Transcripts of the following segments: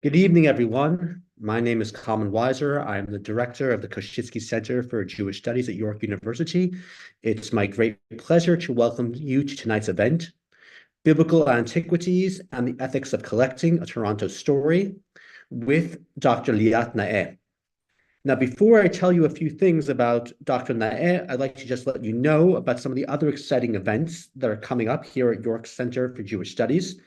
Good evening, everyone. My name is Kalman Weiser. I'm the director of the Koshitsky Center for Jewish Studies at York University. It's my great pleasure to welcome you to tonight's event, Biblical Antiquities and the Ethics of Collecting, a Toronto Story, with Dr. Liat Naeh. Now, before I tell you a few things about Dr. Naeh, I'd like to just let you know about some of the other exciting events that are coming up here at York Center for Jewish Studies.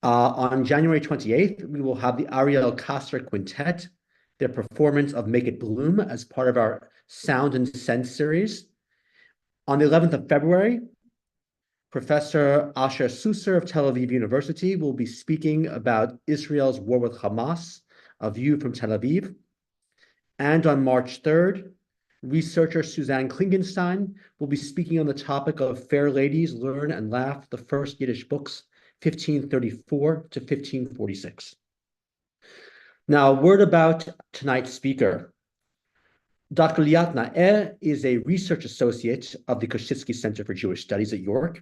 On January 28th, we will have the Ariel Kasser Quintet, their performance of Make It Bloom as part of our Sound and Sense series. On the 11th of February, Professor Asher Susser of Tel Aviv University will be speaking about Israel's war with Hamas, a view from Tel Aviv. And on March 3rd, researcher Suzanne Klingenstein will be speaking on the topic of Fair Ladies Learn and Laugh, the First Yiddish Books, 1534 to 1546. Now, a word about tonight's speaker. Dr. Liat Naeh is a research associate of the Koshitsky Center for Jewish Studies at York.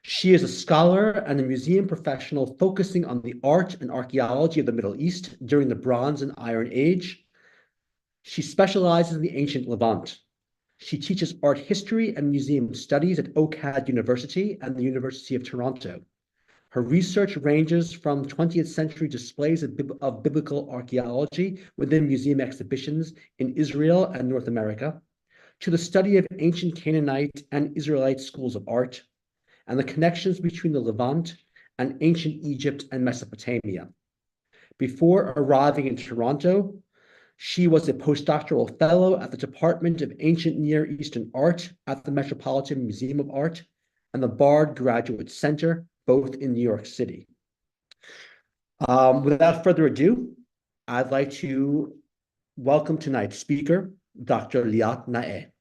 She is a scholar and a museum professional focusing on the art and archaeology of the Middle East during the Bronze and Iron Age. She specializes in the ancient Levant. She teaches art history and museum studies at OCAD University and the University of Toronto. Her research ranges from 20th century displays of biblical archaeology within museum exhibitions in Israel and North America, to the study of ancient Canaanite and Israelite schools of art, and the connections between the Levant and ancient Egypt and Mesopotamia. Before arriving in Toronto, she was a postdoctoral fellow at the Department of Ancient Near Eastern Art at the Metropolitan Museum of Art and the Bard Graduate Center, both in New York City. Without further ado, I'd like to welcome tonight's speaker, Dr. Liat Naeh.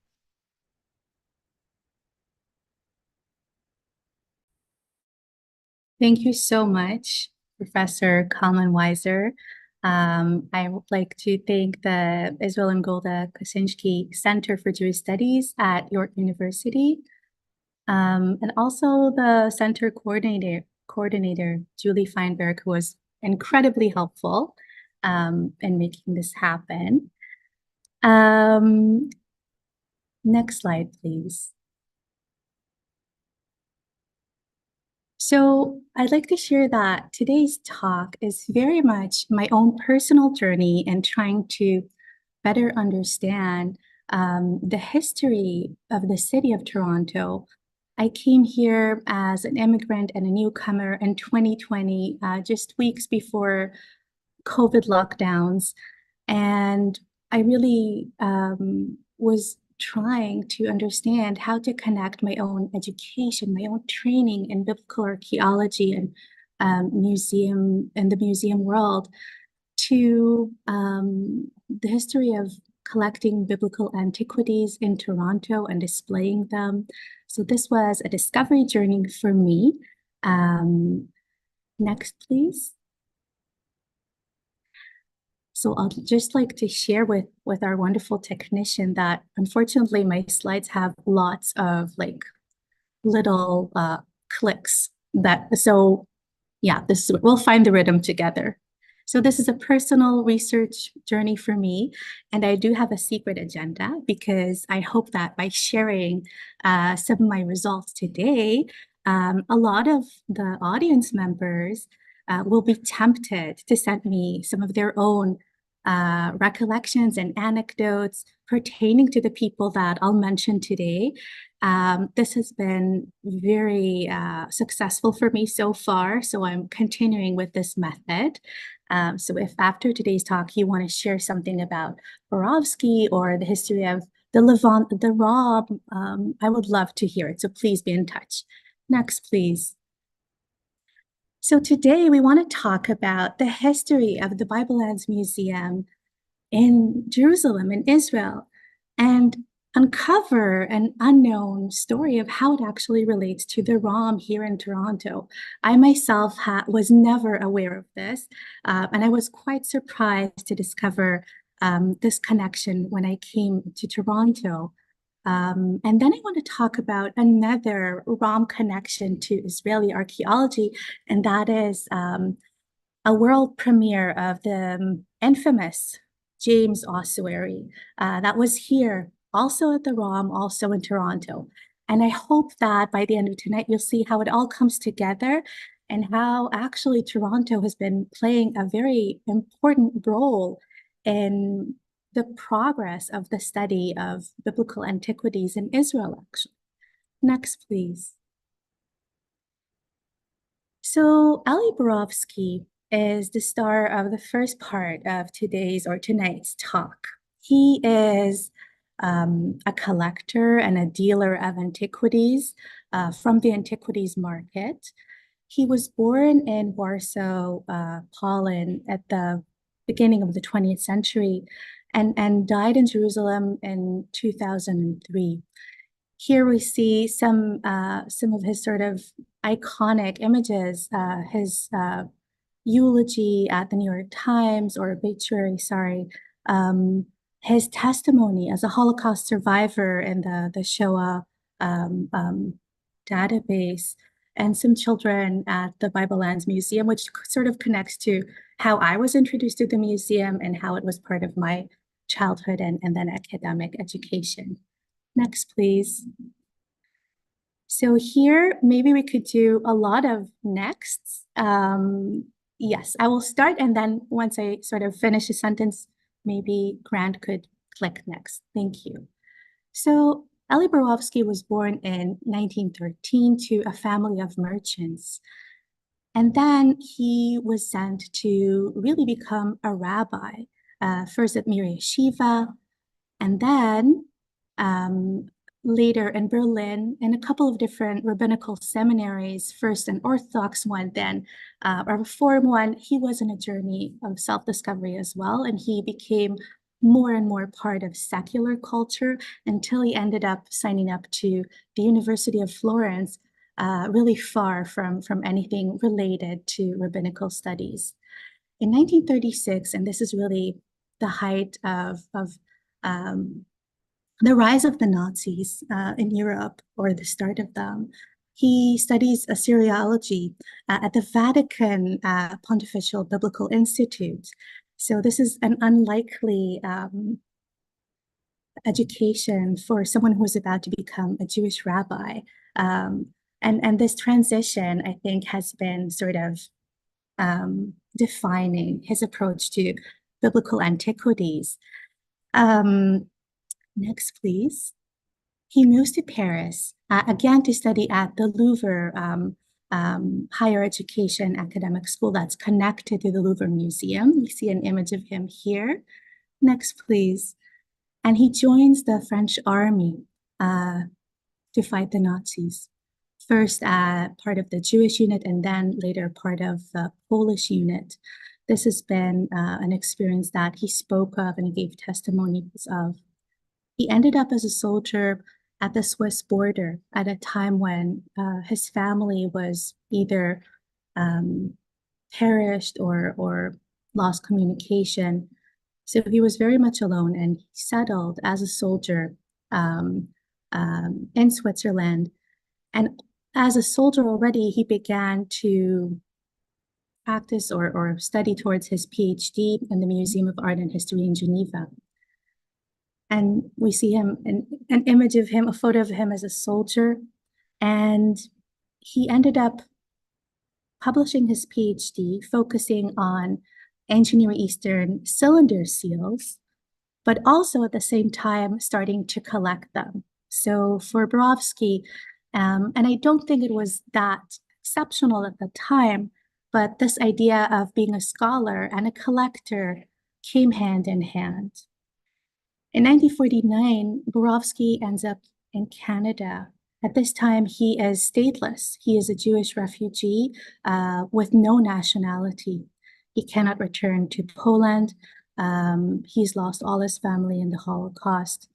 Thank you so much, Professor Kalman Weiser. I would like to thank the Israeli Oded Golan Center for Jewish Studies at York University, and also the center coordinator, Julie Feinberg, who was incredibly helpful in making this happen. Next slide, please. So I'd like to share that today's talk is very much my own personal journey in trying to better understand the history of the city of Toronto. I came here as an immigrant and a newcomer in 2020, just weeks before COVID lockdowns. And I really was trying to understand how to connect my own education, my own training in biblical archaeology and the museum world to the history of collecting biblical antiquities in Toronto and displaying them. So this was a discovery journey for me. Next, please. So I'll just like to share with our wonderful technician that unfortunately my slides have lots of like little clicks so yeah, we'll find the rhythm together. So this is a personal research journey for me, and I do have a secret agenda because I hope that by sharing some of my results today, a lot of the audience members will be tempted to send me some of their own recollections and anecdotes pertaining to the people that I'll mention today. This has been very successful for me so far, so I'm continuing with this method. So if after today's talk you want to share something about Borowski or the history of the Levant, the Rob, I would love to hear it, so please be in touch. Next, please. So today we want to talk about the history of the Bible Lands Museum in Jerusalem, in Israel, and uncover an unknown story of how it actually relates to the ROM here in Toronto. I myself was never aware of this, and I was quite surprised to discover this connection when I came to Toronto. And then I want to talk about another ROM connection to Israeli archaeology, and that is a world premiere of the infamous James ossuary that was here, also at the ROM, also in Toronto. And I hope that by the end of tonight, you'll see how it all comes together and how actually Toronto has been playing a very important role in the progress of the study of biblical antiquities in Israel, actually. Next, please. So Elie Borowski is the star of the first part of today's or tonight's talk. He is a collector and a dealer of antiquities from the antiquities market. He was born in Warsaw, Poland at the beginning of the 20th century and died in Jerusalem in 2003. Here we see some of his sort of iconic images, his eulogy at the New York Times or obituary, sorry, his testimony as a Holocaust survivor in the Shoah database, and some children at the Bible Lands Museum, which sort of connects to how I was introduced to the museum and how it was part of my childhood and then academic education. Next, please. So here, maybe we could do a lot of nexts. Yes, I will start, and then once I sort of finish a sentence, maybe Grant could click next. Thank you. So Elie Borowski was born in 1913 to a family of merchants. And then he was sent to really become a rabbi, first at Mir Yeshiva, and then later in Berlin in a couple of different rabbinical seminaries, first an Orthodox one, then a Reform one. He was on a journey of self-discovery as well, and he became more and more part of secular culture until he ended up signing up to the University of Florence, really far from anything related to rabbinical studies. In 1936, and this is really the height of the rise of the Nazis in Europe, or the start of them, he studies Assyriology at the Vatican Pontifical Biblical Institute. So this is an unlikely education for someone who is about to become a Jewish rabbi. And this transition, I think, has been sort of defining his approach to biblical antiquities. Next, please. He moves to Paris, again to study at the Louvre higher education academic school that's connected to the Louvre Museum. We see an image of him here. Next, please. And he joins the French army to fight the Nazis. First, part of the Jewish unit, and then later part of the Polish unit. This has been an experience that he spoke of and gave testimonies of. He ended up as a soldier at the Swiss border at a time when his family was either perished or lost communication. So he was very much alone, and he settled as a soldier in Switzerland. And as a soldier already, he began to practice or study towards his PhD in the Museum of Art and History in Geneva. And we see him, an image of him, a photo of him as a soldier. And he ended up publishing his PhD, focusing on ancient Near Eastern cylinder seals, but also at the same time starting to collect them. So for Borowski, and I don't think it was that exceptional at the time, but this idea of being a scholar and a collector came hand in hand. In 1949, Borowski ends up in Canada. At this time, he is stateless. He is a Jewish refugee with no nationality. He cannot return to Poland. He's lost all his family in the Holocaust.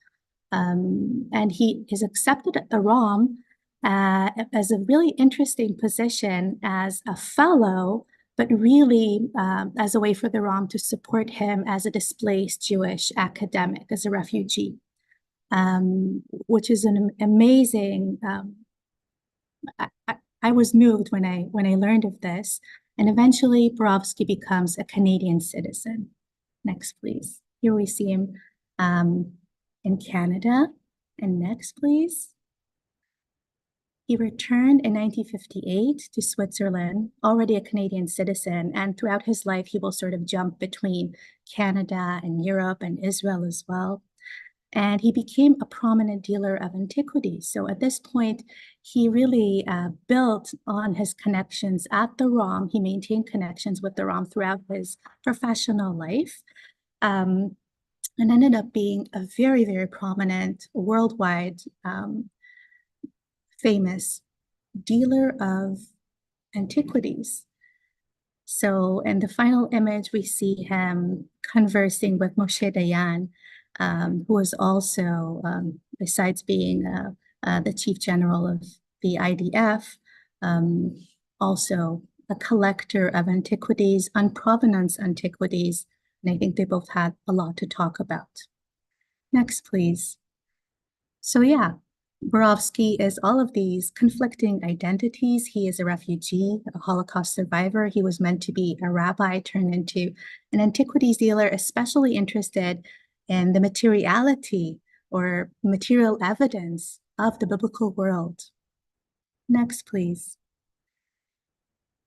And he is accepted at the ROM as a really interesting position as a fellow, but really as a way for the ROM to support him as a displaced Jewish academic, as a refugee, which is an amazing. I was moved when I learned of this, And eventually, Borowski becomes a Canadian citizen. Next, please. Here we see him in Canada. And next, please. He returned in 1958 to Switzerland, already a Canadian citizen, and throughout his life, he will sort of jump between Canada and Europe and Israel as well. And he became a prominent dealer of antiquities. So at this point, he really built on his connections at the ROM. He maintained connections with the ROM throughout his professional life, and ended up being a very, very prominent worldwide famous dealer of antiquities. So in the final image, we see him conversing with Moshe Dayan, who was also, besides being the chief general of the IDF, also a collector of antiquities, unprovenance antiquities, and I think they both had a lot to talk about. Next, please. So yeah, Borowski is all of these conflicting identities. He is a refugee, a Holocaust survivor. He was meant to be a rabbi turned into an antiquities dealer, especially interested in the materiality or material evidence of the biblical world. Next, please.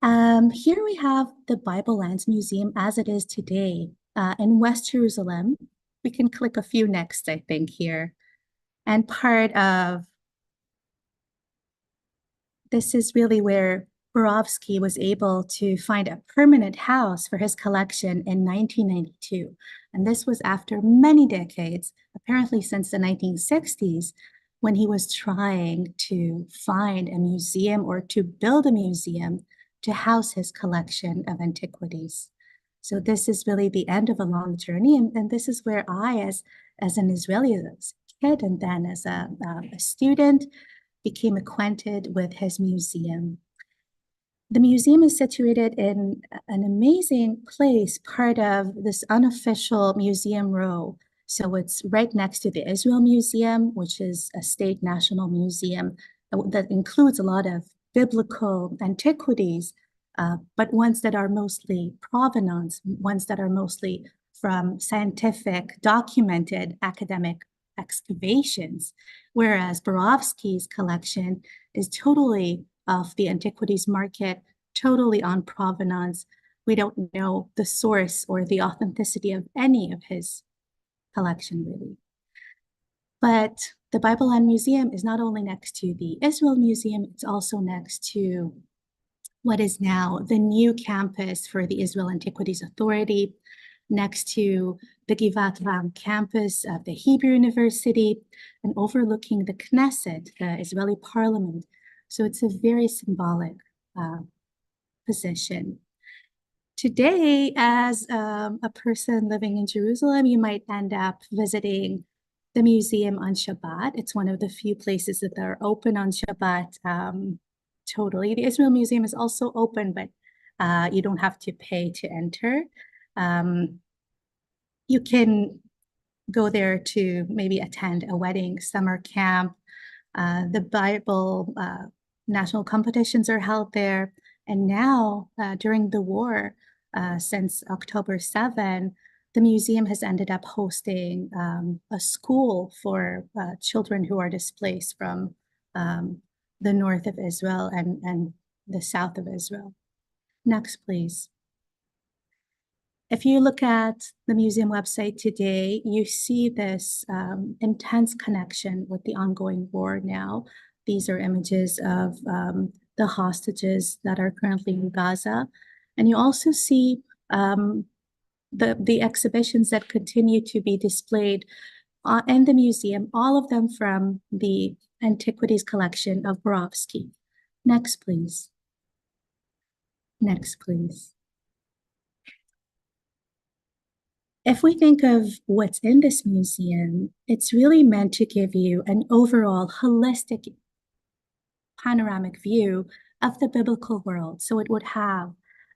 Here we have the Bible Lands Museum as it is today in West Jerusalem. We can click a few next, I think, here. And part of this is really where Borowski was able to find a permanent house for his collection in 1992. And this was after many decades, apparently since the 1960s, when he was trying to find a museum or to build a museum to house his collection of antiquities. So this is really the end of a long journey. And this is where I, as an Israeli kid and then as a student, became acquainted with his museum. The museum is situated in an amazing place, part of this unofficial museum row. So it's right next to the Israel Museum, which is a state national museum that includes a lot of biblical antiquities, but ones that are mostly provenance, ones that are mostly from scientific, documented academic excavations, whereas Borowski's collection is totally off the antiquities market, totally on provenance. We don't know the source or the authenticity of any of his collection, really. But the Bible Land Museum is not only next to the Israel Museum, it's also next to what is now the new campus for the Israel Antiquities Authority, next to the Givat Ram campus of the Hebrew University, and overlooking the Knesset, the Israeli parliament. So it's a very symbolic position. Today, as a person living in Jerusalem, you might end up visiting the museum on Shabbat. It's one of the few places that are open on Shabbat totally. The Israel Museum is also open, but you don't have to pay to enter. You can go there to maybe attend a wedding, summer camp. The Bible national competitions are held there. And now, during the war, since October 7, the museum has ended up hosting a school for children who are displaced from the north of Israel and the south of Israel. Next, please. If you look at the museum website today, you see this intense connection with the ongoing war now. These are images of the hostages that are currently in Gaza. And you also see the exhibitions that continue to be displayed in the museum, all of them from the Antiquities collection of Borowski. Next, please. Next, please. If we think of what's in this museum, it's really meant to give you an overall holistic panoramic view of the biblical world. So it would have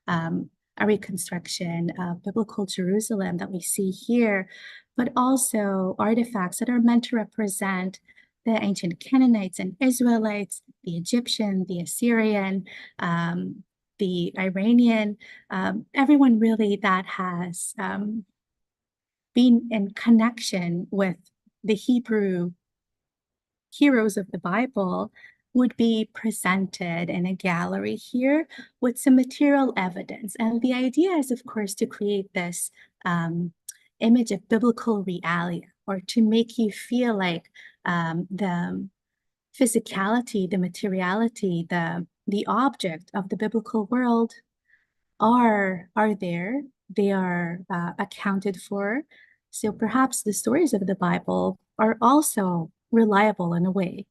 a reconstruction of biblical Jerusalem that we see here, but also artifacts that are meant to represent the ancient Canaanites and Israelites, the Egyptian, the Assyrian, the Iranian, everyone really that has been in connection with the Hebrew heroes of the Bible would be presented in a gallery here with some material evidence. And the idea is, of course, to create this image of biblical reality, or to make you feel like the physicality, the materiality, the object of the biblical world are there. They are accounted for. So perhaps the stories of the Bible are also reliable in a way.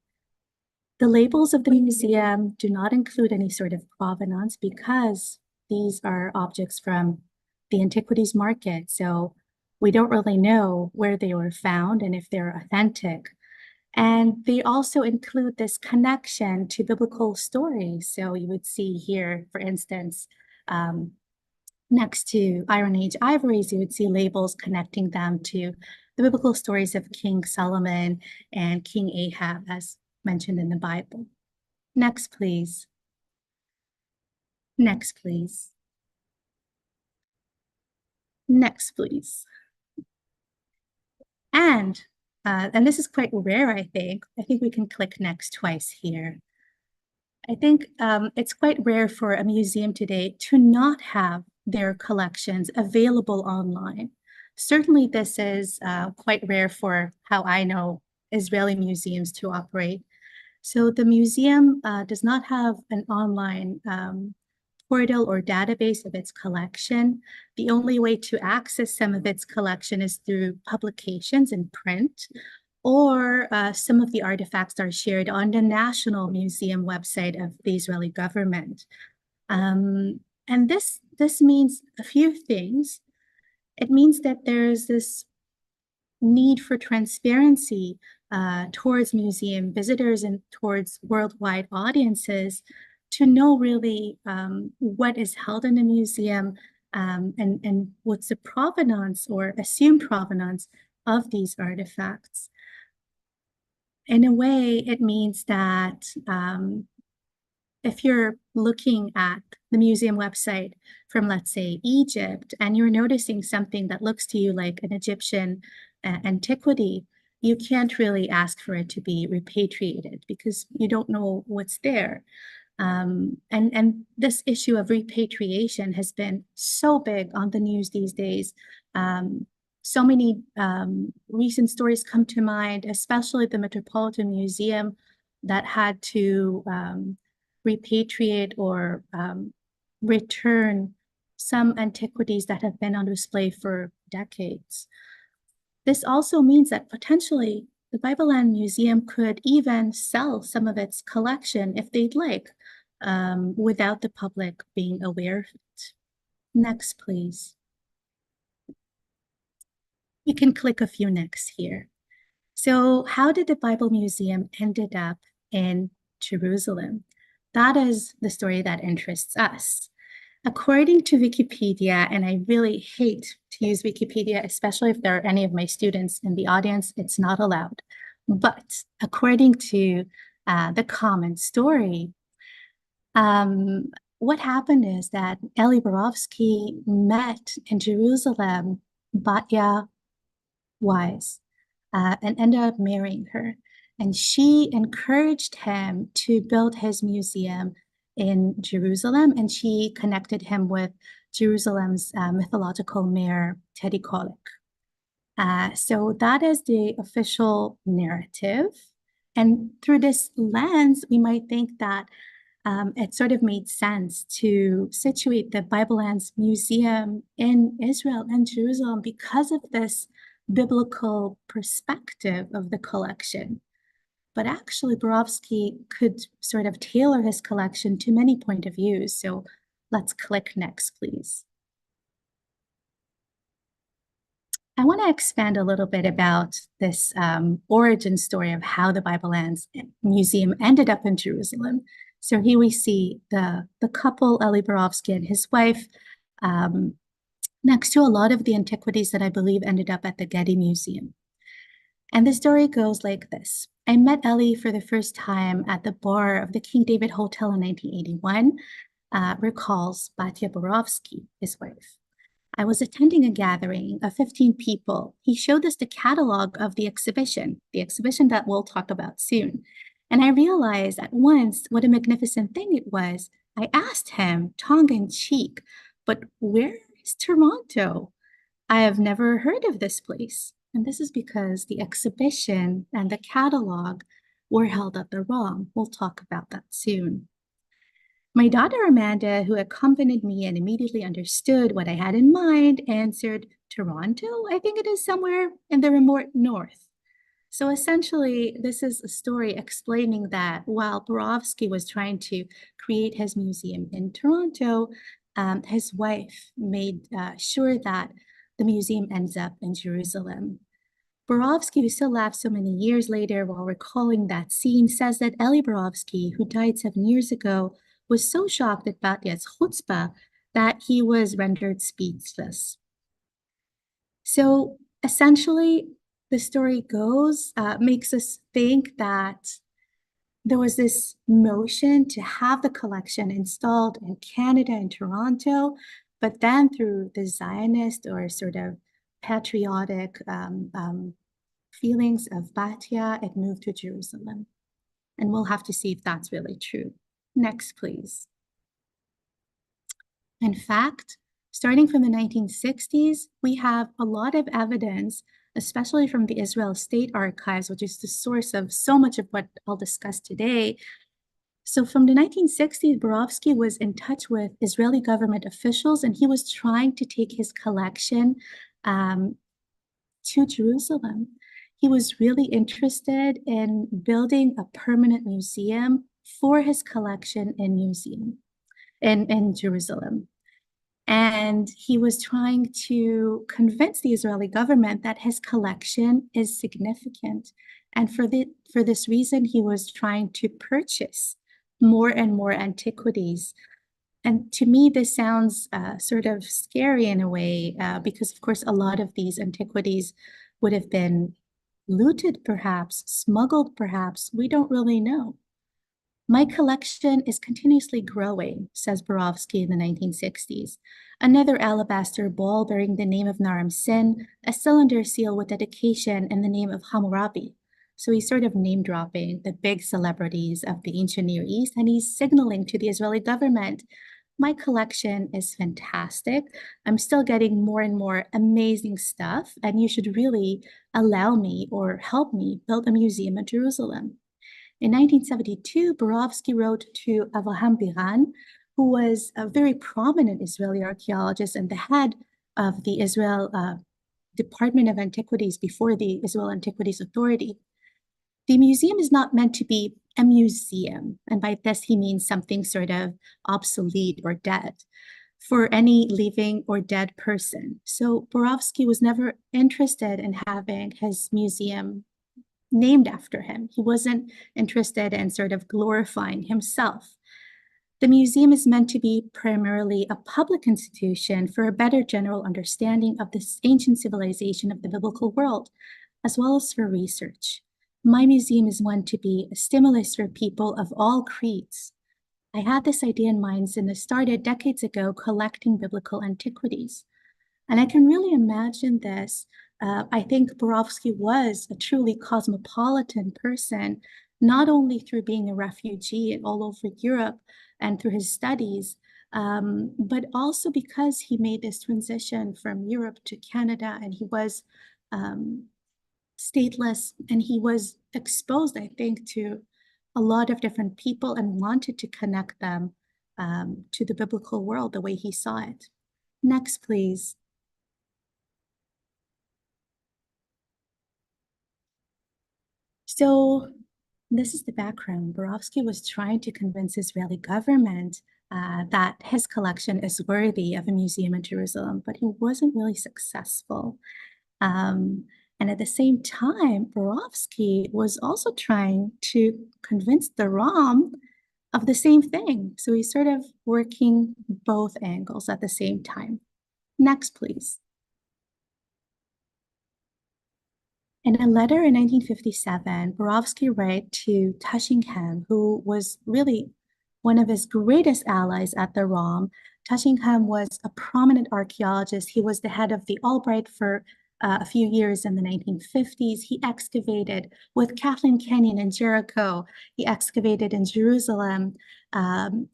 The labels of the museum do not include any sort of provenance because these are objects from the antiquities market. So we don't really know where they were found and if they're authentic. And they also include this connection to biblical stories. So you would see here, for instance, next to Iron Age ivories, you would see labels connecting them to the biblical stories of King Solomon and King Ahab, as mentioned in the Bible. Next, please. Next, please. Next, please. And this is quite rare, I think. I think we can click next twice here. I think it's quite rare for a museum today to not have their collections available online. Certainly, this is quite rare for how I know Israeli museums to operate. So the museum does not have an online portal or database of its collection. The only way to access some of its collection is through publications in print, or some of the artifacts are shared on the National Museum website of the Israeli government. And this means a few things. It means that there's this need for transparency towards museum visitors and towards worldwide audiences to know really what is held in a museum and what's the provenance or assumed provenance of these artifacts. In a way, it means that if you're looking at the museum website from, let's say, Egypt, and you're noticing something that looks to you like an Egyptian antiquity, you can't really ask for it to be repatriated because you don't know what's there. And this issue of repatriation has been so big on the news these days. So many recent stories come to mind, especially the Metropolitan Museum that had to repatriate or return some antiquities that have been on display for decades. This also means that potentially the Bible Land Museum could even sell some of its collection if they'd like, without the public being aware of it. Next, please. You can click a few next here. So how did the Bible Museum ended up in Jerusalem? That is the story that interests us. According to Wikipedia, and I really hate to use Wikipedia, especially if there are any of my students in the audience, it's not allowed. But according to the common story, what happened is that Elie Borowski met in Jerusalem Batya Wise and ended up marrying her. And she encouraged him to build his museum in Jerusalem, and she connected him with Jerusalem's mythological mayor, Teddy Kollek. So that is the official narrative. And through this lens, we might think that it sort of made sense to situate the Bible Lands Museum in Israel and Jerusalem because of this biblical perspective of the collection. But actually, Borowski could sort of tailor his collection to many point of views. So let's click next, please. I want to expand a little bit about this origin story of how the Bible Lands Museum ended up in Jerusalem. So here we see the couple, Elie Borowski and his wife, next to a lot of the antiquities that I believe ended up at the Getty Museum. And the story goes like this. I met Elie for the first time at the bar of the King David Hotel in 1981. recalls Batya Borowski, his wife. I was attending a gathering of 15 people. He showed us the catalog of the exhibition that we'll talk about soon. And I realized at once what a magnificent thing it was. I asked him, tongue in cheek, but where is Toronto? I have never heard of this place. And this is because the exhibition and the catalog were held at the ROM. We'll talk about that soon. My daughter Amanda, who accompanied me and immediately understood what I had in mind, answered, Toronto? I think it is somewhere in the remote north. So essentially, this is a story explaining that while Borowski was trying to create his museum in Toronto, his wife made sure that the museum ends up in Jerusalem. Borowski, who still laughs so many years later while recalling that scene, says that Elie Borowski, who died 7 years ago, was so shocked at Batya's chutzpah that he was rendered speechless. So essentially, the story goes, makes us think that there was this motion to have the collection installed in Canada and Toronto, but then through the Zionist or sort of patriotic feelings of Batya, it moved to Jerusalem. And we'll have to see if that's really true. Next, please. In fact, starting from the 1960s, we have a lot of evidence, especially from the Israel State Archives, which is the source of so much of what I'll discuss today. So from the 1960s, Borowski was in touch with Israeli government officials, and he was trying to take his collection to Jerusalem. He was really interested in building a permanent museum for his collection in Jerusalem. And he was trying to convince the Israeli government that his collection is significant. And for this reason, he was trying to purchase more and more antiquities. And to me, this sounds sort of scary in a way, because of course, a lot of these antiquities would have been looted, perhaps, smuggled, perhaps. We don't really know. My collection is continuously growing, says Borowski in the 1960s. Another alabaster bowl bearing the name of Naram Sin, a cylinder seal with dedication and the name of Hammurabi. So he's sort of name dropping the big celebrities of the ancient Near East, and he's signaling to the Israeli government, my collection is fantastic. I'm still getting more and more amazing stuff, and you should really allow me or help me build a museum in Jerusalem. In 1972, Borowski wrote to Avraham Biran, who was a very prominent Israeli archaeologist and the head of the Israel Department of Antiquities before the Israel Antiquities Authority. The museum is not meant to be a museum, and by this he means something sort of obsolete or dead for any living or dead person. So Borowski was never interested in having his museum named after him. He wasn't interested in sort of glorifying himself. The museum is meant to be primarily a public institution for a better general understanding of this ancient civilization of the biblical world, as well as for research. My museum is meant to be a stimulus for people of all creeds. I had this idea in mind since I started decades ago collecting biblical antiquities. And I can really imagine this. I think Borowski was a truly cosmopolitan person, not only through being a refugee all over Europe and through his studies, but also because he made this transition from Europe to Canada, and he was stateless, and he was exposed, I think, to a lot of different people and wanted to connect them to the biblical world the way he saw it. Next, please. So this is the background. Borowski was trying to convince Israeli government that his collection is worthy of a museum in Jerusalem, but he wasn't really successful. And at the same time, Borowski was also trying to convince the ROM of the same thing. So he's sort of working both angles at the same time. Next, please. In a letter in 1957, Borowski wrote to Tushingham, who was really One of his greatest allies at the ROM, Tushingham was a prominent archaeologist. He was the head of the Albright for a few years in the 1950s. He excavated with Kathleen Kenyon in Jericho. He excavated in Jerusalem.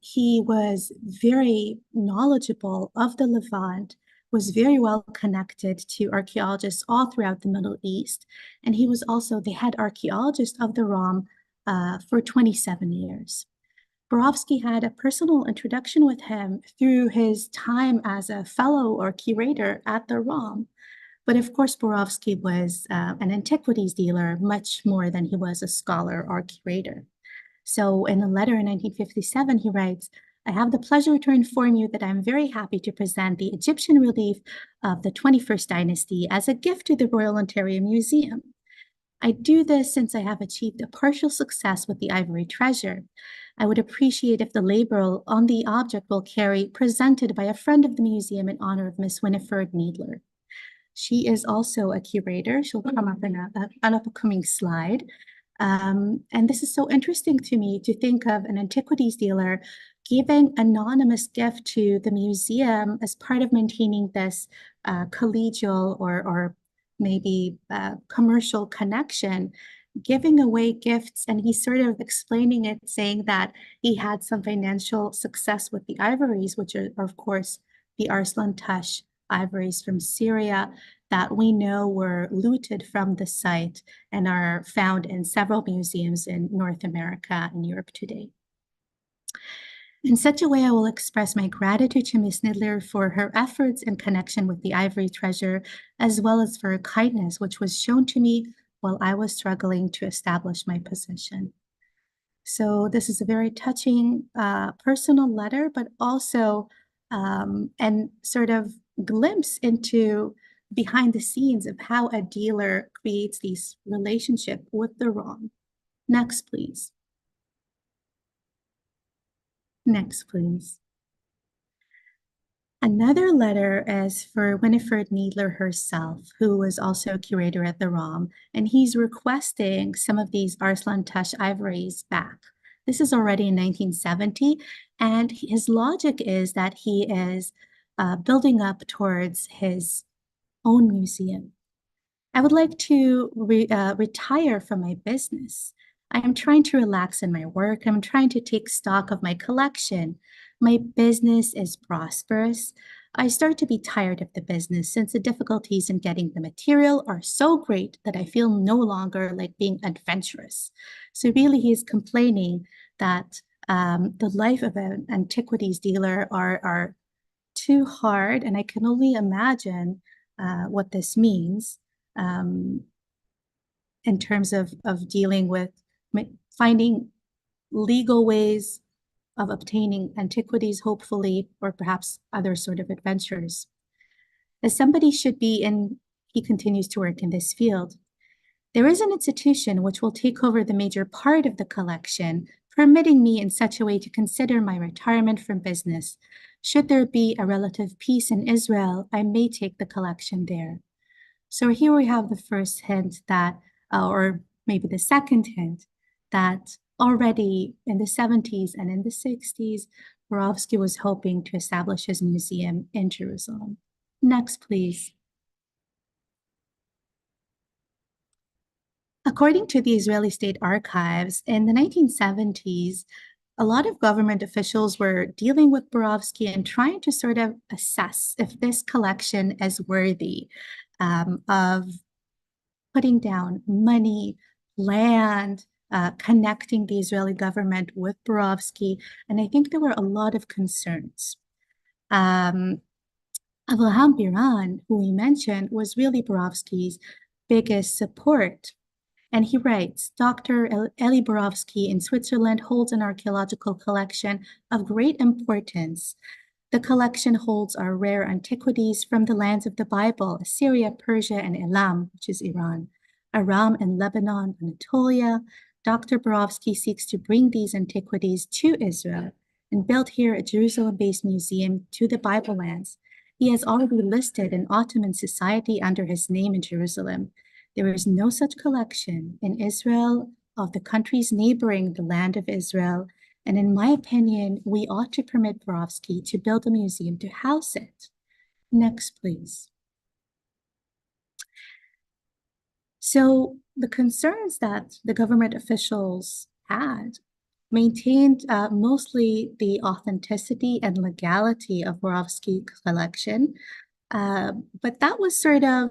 He was very knowledgeable of the Levant, was very well connected to archaeologists all throughout the Middle East. And he was also the head archaeologist of the ROM for 27 years. Borowski had a personal introduction with him through his time as a fellow or curator at the ROM. But of course, Borowski was an antiquities dealer much more than he was a scholar or curator. So in a letter in 1957, he writes, I have the pleasure to inform you that I'm very happy to present the Egyptian relief of the 21st dynasty as a gift to the Royal Ontario Museum. I do this since I have achieved a partial success with the ivory treasure. I would appreciate if the label on the object will carry presented by a friend of the museum in honor of Miss Winifred Needler. She is also a curator. She'll come up in an upcoming slide. And this is so interesting to me to think of an antiquities dealer giving anonymous gift to the museum as part of maintaining this collegial or maybe commercial connection, giving away gifts. And he's sort of explaining it, saying that he had some financial success with the ivories, which are, of course, the Arslan Tash ivories from Syria that we know were looted from the site and are found in several museums in North America and Europe today. In such a way, I will express my gratitude to Miss Nidler for her efforts in connection with the ivory treasure, as well as for her kindness, which was shown to me while I was struggling to establish my position. So this is a very touching personal letter, but also and sort of glimpse into behind the scenes of how a dealer creates these relationship with the ROM. Next, please. Next, please. Another letter is for Winifred Needler herself, who was also a curator at the ROM, and he's requesting some of these Arslan Tash ivories back. This is already in 1970, and his logic is that he is building up towards his own museum. I would like to retire from my business. I am trying to relax in my work. I'm trying to take stock of my collection. My business is prosperous. I start to be tired of the business since the difficulties in getting the material are so great that I feel no longer like being adventurous. So really he's complaining that the life of an antiquities dealer are too hard, and I can only imagine what this means in terms of dealing with finding legal ways of obtaining antiquities, hopefully, or perhaps other sort of adventures. As somebody should be, and he continues to work in this field, there is an institution which will take over the major part of the collection, permitting me in such a way to consider my retirement from business. Should there be a relative peace in Israel, I may take the collection there. So here we have the first hint that, or maybe the second hint, that already in the 70s and in the 60s, Borowski was hoping to establish his museum in Jerusalem. Next, please. According to the Israeli State Archives, in the 1970s, a lot of government officials were dealing with Borowski and trying to sort of assess if this collection is worthy of putting down money, land, connecting the Israeli government with Borowski. And I think there were a lot of concerns. Avraham Biran, who we mentioned, was really Borowski's biggest support. And he writes, Dr. Elie Borowski in Switzerland holds an archaeological collection of great importance. The collection holds our rare antiquities from the lands of the Bible, Assyria, Persia, and Elam, which is Iran, Aram and Lebanon, Anatolia. Dr. Borowski seeks to bring these antiquities to Israel and build here a Jerusalem-based museum to the Bible lands. He has already listed an Ottoman society under his name in Jerusalem. There is no such collection in Israel of the countries neighboring the land of Israel, And in my opinion, we ought to permit Borowski to build a museum to house it. Next, please. So the concerns that the government officials had maintained mostly the authenticity and legality of Borowski's collection, but that was sort of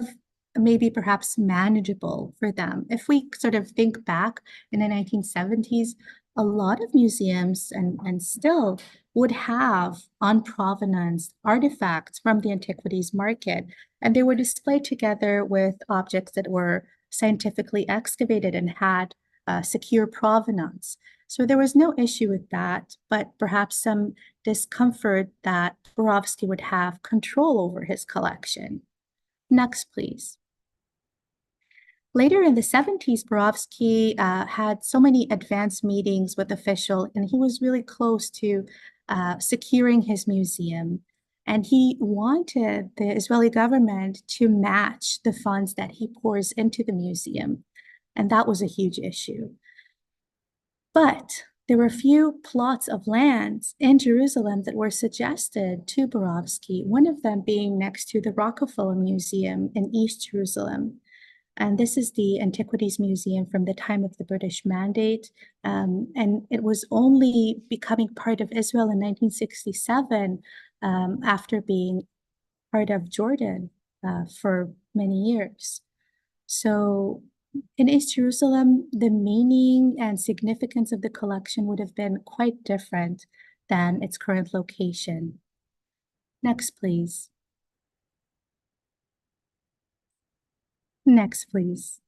maybe perhaps manageable for them. If we sort of think back in the 1970s, a lot of museums and still would have on provenance artifacts from the antiquities market, and they were displayed together with objects that were scientifically excavated and had secure provenance. So there was no issue with that, but perhaps some discomfort that Borowski would have control over his collection. Next, please. Later in the 70s, Borowski had so many advanced meetings with officials, and he was really close to securing his museum. And he wanted the Israeli government to match the funds that he pours into the museum. And that was a huge issue. But there were a few plots of lands in Jerusalem that were suggested to Borowski, one of them being next to the Rockefeller Museum in East Jerusalem. And this is the Antiquities Museum from the time of the British Mandate. And it was only becoming part of Israel in 1967 after being part of Jordan for many years. So in East Jerusalem, the meaning and significance of the collection would have been quite different than its current location. Next, please. Next, please.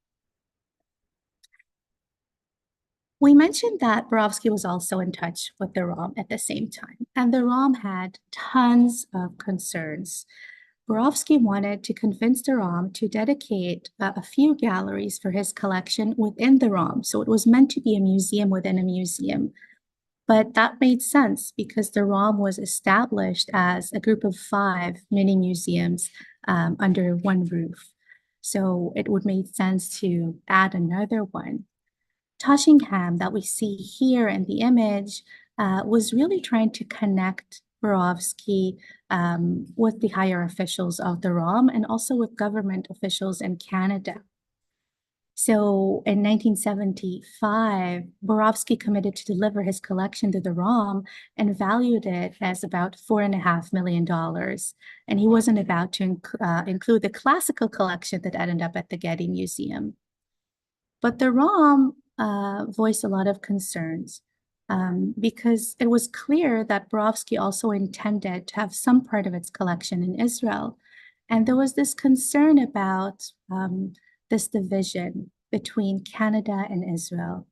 We mentioned that Borowski was also in touch with the ROM at the same time, and the ROM had tons of concerns. Borowski wanted to convince the ROM to dedicate a few galleries for his collection within the ROM, so it was meant to be a museum within a museum. But that made sense because the ROM was established as a group of 5 mini museums under one roof. So it would make sense to add another one. Toshingham that we see here in the image was really trying to connect Borowski with the higher officials of the ROM and also with government officials in Canada. So in 1975, Borowski committed to deliver his collection to the ROM and valued it as about $4.5 million. And he wasn't about to include the classical collection that ended up at the Getty Museum. But the ROM voiced a lot of concerns because it was clear that Borowski also intended to have some part of its collection in Israel. And there was this concern about this division between Canada and Israel.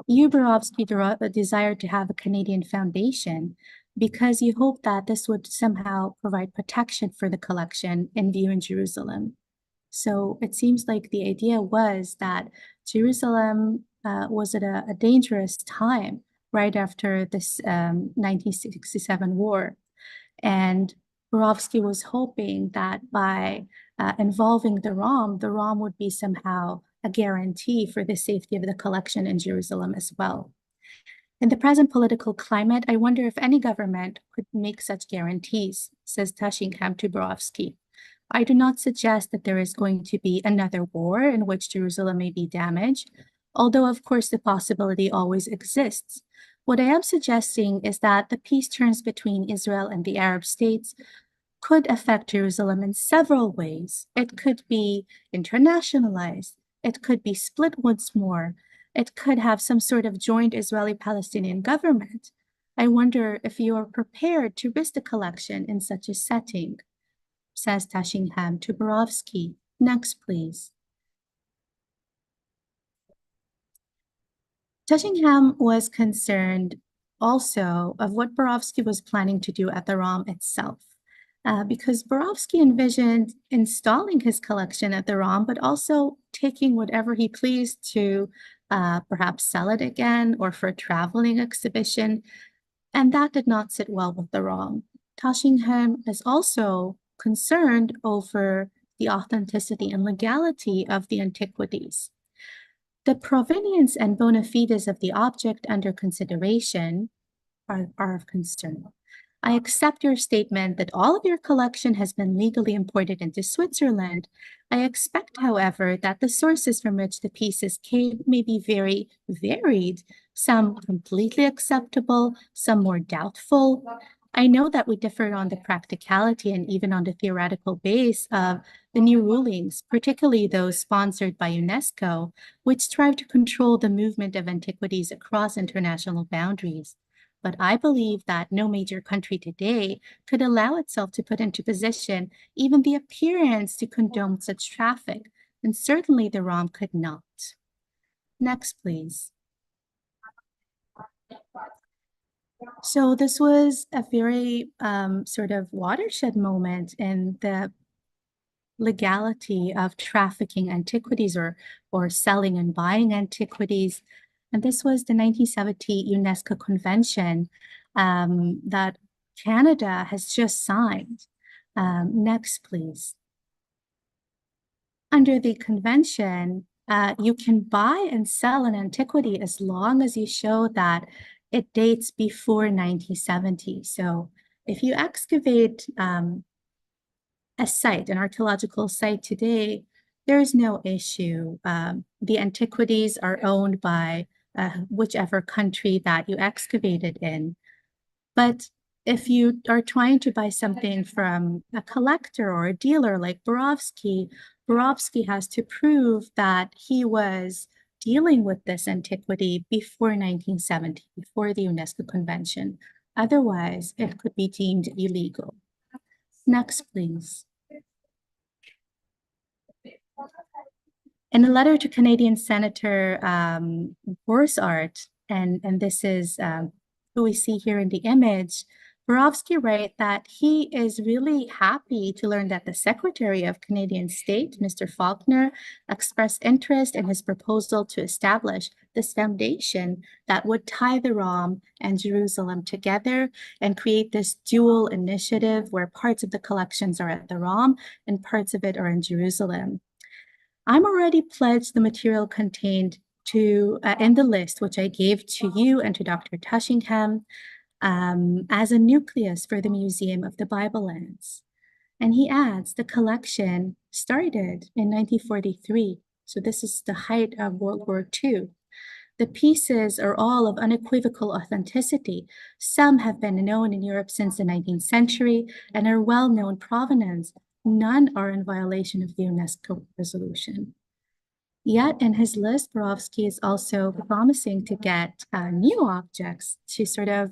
Borowski desired to have a Canadian foundation because you hoped that this would somehow provide protection for the collection in view in Jerusalem. So it seems like the idea was that Jerusalem was at a dangerous time right after this 1967 war. And Borowski was hoping that by involving the ROM would be somehow a guarantee for the safety of the collection in Jerusalem as well. In the present political climate, I wonder if any government could make such guarantees, says Toshingham to Borowski. I do not suggest that there is going to be another war in which Jerusalem may be damaged, although of course the possibility always exists. What I am suggesting is that the peace terms between Israel and the Arab states could affect Jerusalem in several ways. It could be internationalized. It could be split once more. It could have some sort of joint Israeli-Palestinian government. I wonder if you are prepared to risk the collection in such a setting, says Toshingham to Borowski. Next, please. Toshingham was concerned also of what Borowski was planning to do at the ROM itself, because Borowski envisioned installing his collection at the ROM, but also taking whatever he pleased to perhaps sell it again or for a traveling exhibition, and that did not sit well with the ROM. Toshingham is also concerned over the authenticity and legality of the antiquities. The provenience and bona fides of the object under consideration are of concern. I accept your statement that all of your collection has been legally imported into Switzerland. I expect, however, that the sources from which the pieces came may be very varied, some completely acceptable, some more doubtful. I know that we differ on the practicality and even on the theoretical base of the new rulings, particularly those sponsored by UNESCO, which strive to control the movement of antiquities across international boundaries. But I believe that no major country today could allow itself to put into position even the appearance to condone such traffic, and certainly the ROM could not. Next, please. So this was a very sort of watershed moment in the legality of trafficking antiquities or selling and buying antiquities. And this was the 1970 UNESCO Convention that Canada has just signed. Next, please. Under the convention, you can buy and sell an antiquity as long as you show that it dates before 1970. So if you excavate a site, an archaeological site today, there's no issue. The antiquities are owned by whichever country that you excavated in. But if you are trying to buy something from a collector or a dealer like Borowski, Borowski has to prove that he was dealing with this antiquity before 1970, before the UNESCO Convention. Otherwise, it could be deemed illegal. Next, please. In a letter to Canadian Senator Borsart, and this is who we see here in the image, Borowski writes that he is really happy to learn that the Secretary of Canadian State, Mr. Faulkner, expressed interest in his proposal to establish this foundation that would tie the ROM and Jerusalem together and create this dual initiative where parts of the collections are at the ROM and parts of it are in Jerusalem. I'm already pledged the material contained in the list, which I gave to you and to Dr. Tushingham, as a nucleus for the Museum of the Bible Lands. And he adds the collection started in 1943. So this is the height of World War II. The pieces are all of unequivocal authenticity. Some have been known in Europe since the 19th century and are well-known provenance. None are in violation of the UNESCO resolution. Yet in his list, Borowski is also promising to get new objects to sort of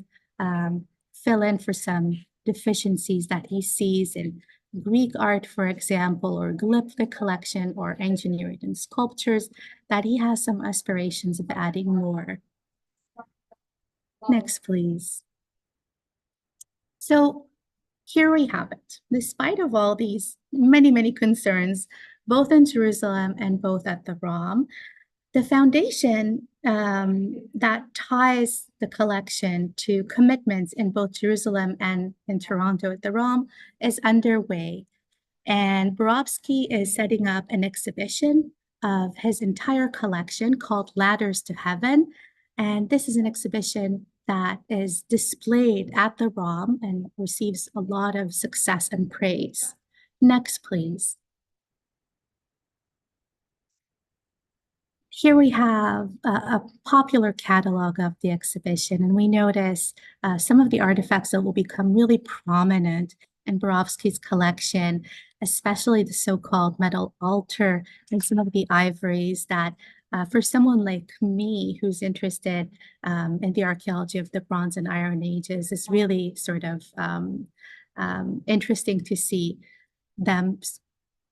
fill in for some deficiencies that he sees in Greek art, for example, or glyphic collection or engineering and sculptures, that he has some aspirations of adding more. Next, please. So here we have it. Despite of all these many concerns, both in Jerusalem and both at the ROM, the foundation that ties the collection to commitments in both Jerusalem and in Toronto at the ROM is underway. And Borowski is setting up an exhibition of his entire collection called Ladders to Heaven. And this is an exhibition that is displayed at the ROM and receives a lot of success and praise. Next, please. Here we have a popular catalog of the exhibition, and we notice some of the artifacts that will become really prominent in Borowski's collection, especially the so-called metal altar and some of the ivories that for someone like me who's interested in the archaeology of the Bronze and Iron Ages, is really sort of interesting to see them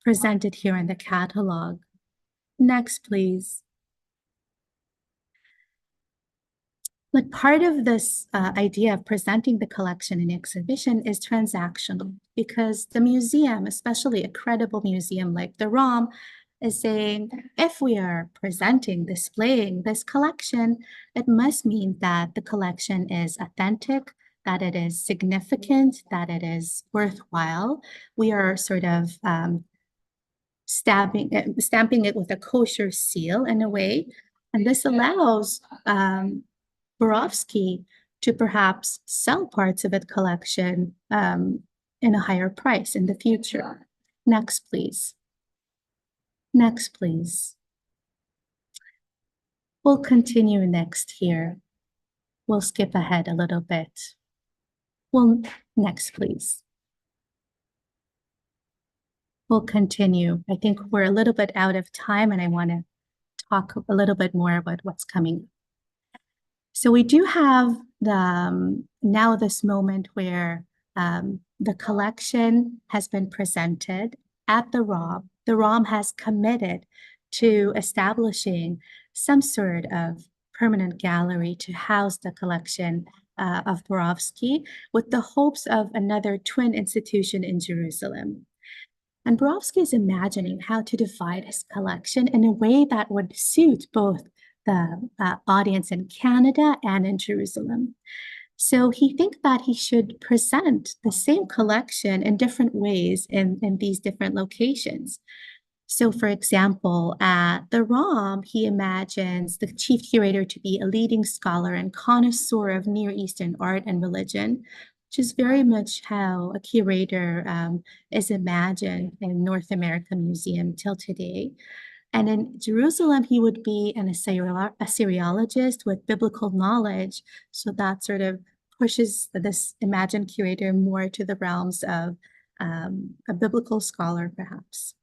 presented here in the catalog. Next, please. Like part of this idea of presenting the collection in exhibition is transactional, because the museum, especially a credible museum like the ROM, is saying, if we are presenting, displaying this collection, it must mean that the collection is authentic, that it is significant, that it is worthwhile. We are sort of stamping it with a kosher seal in a way. And this allows Borowski to perhaps sell parts of its collection in a higher price in the future. Next, please. Next, please. We'll continue next here. We'll skip ahead a little bit. Well, next, please. We'll continue. I think we're a little bit out of time, and I want to talk a little bit more about what's coming. So we do have now this moment where the collection has been presented at the ROM. The ROM has committed to establishing some sort of permanent gallery to house the collection of Borowski, with the hopes of another twin institution in Jerusalem. And Borowski is imagining how to divide his collection in a way that would suit both the audience in Canada and in Jerusalem. So he thinks that he should present the same collection in different ways in these different locations. So, for example, at the ROM, he imagines the chief curator to be a leading scholar and connoisseur of Near Eastern art and religion, which is very much how a curator is imagined in North American Museum till today. And in Jerusalem, he would be an Assyriologist with biblical knowledge. So that sort of pushes this imagined curator more to the realms of a biblical scholar, perhaps.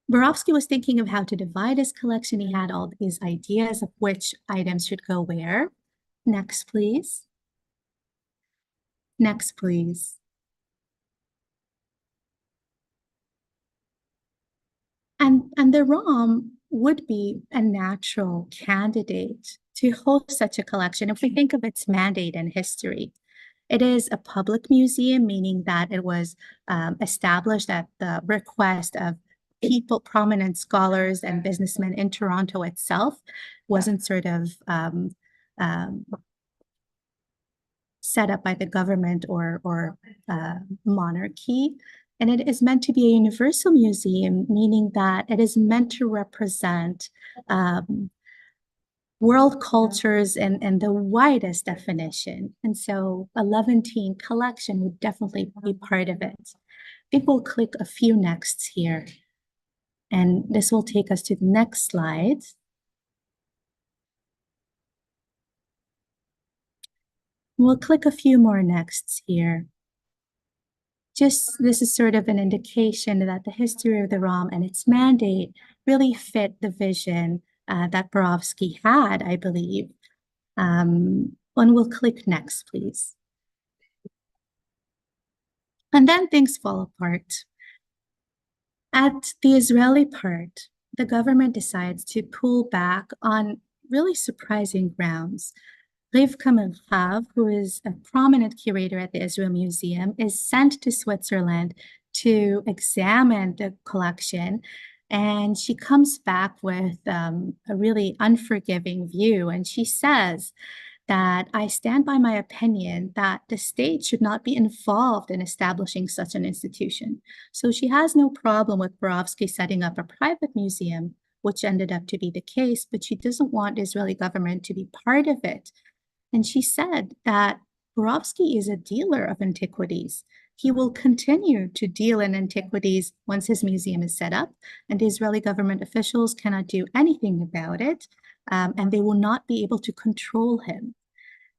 Borowski was thinking of how to divide his collection. He had all these ideas of which items should go where. Next, please. Next, please. And the ROM would be a natural candidate to host such a collection if we think of its mandate and history. It is a public museum, meaning that it was established at the request of people, prominent scholars and businessmen in Toronto itself. Wasn't sort of set up by the government or monarchy. And it is meant to be a universal museum, meaning that it is meant to represent world cultures in the widest definition. And so a Levantine collection would definitely be part of it. I think we'll click a few nexts here. And this will take us to the next slide. We'll click a few more nexts here. This is sort of an indication that the history of the ROM and its mandate really fit the vision that Borowski had, I believe. And we'll click next, please. And then things fall apart. At the Israeli part, the government decides to pull back on really surprising grounds. Rivka Merhav, who is a prominent curator at the Israel Museum, is sent to Switzerland to examine the collection. And she comes back with a really unforgiving view. And she says that I stand by my opinion that the state should not be involved in establishing such an institution. So she has no problem with Borowski setting up a private museum, which ended up to be the case, but she doesn't want the Israeli government to be part of it. And she said that Borowski is a dealer of antiquities. He will continue to deal in antiquities once his museum is set up, and the Israeli government officials cannot do anything about it, and they will not be able to control him.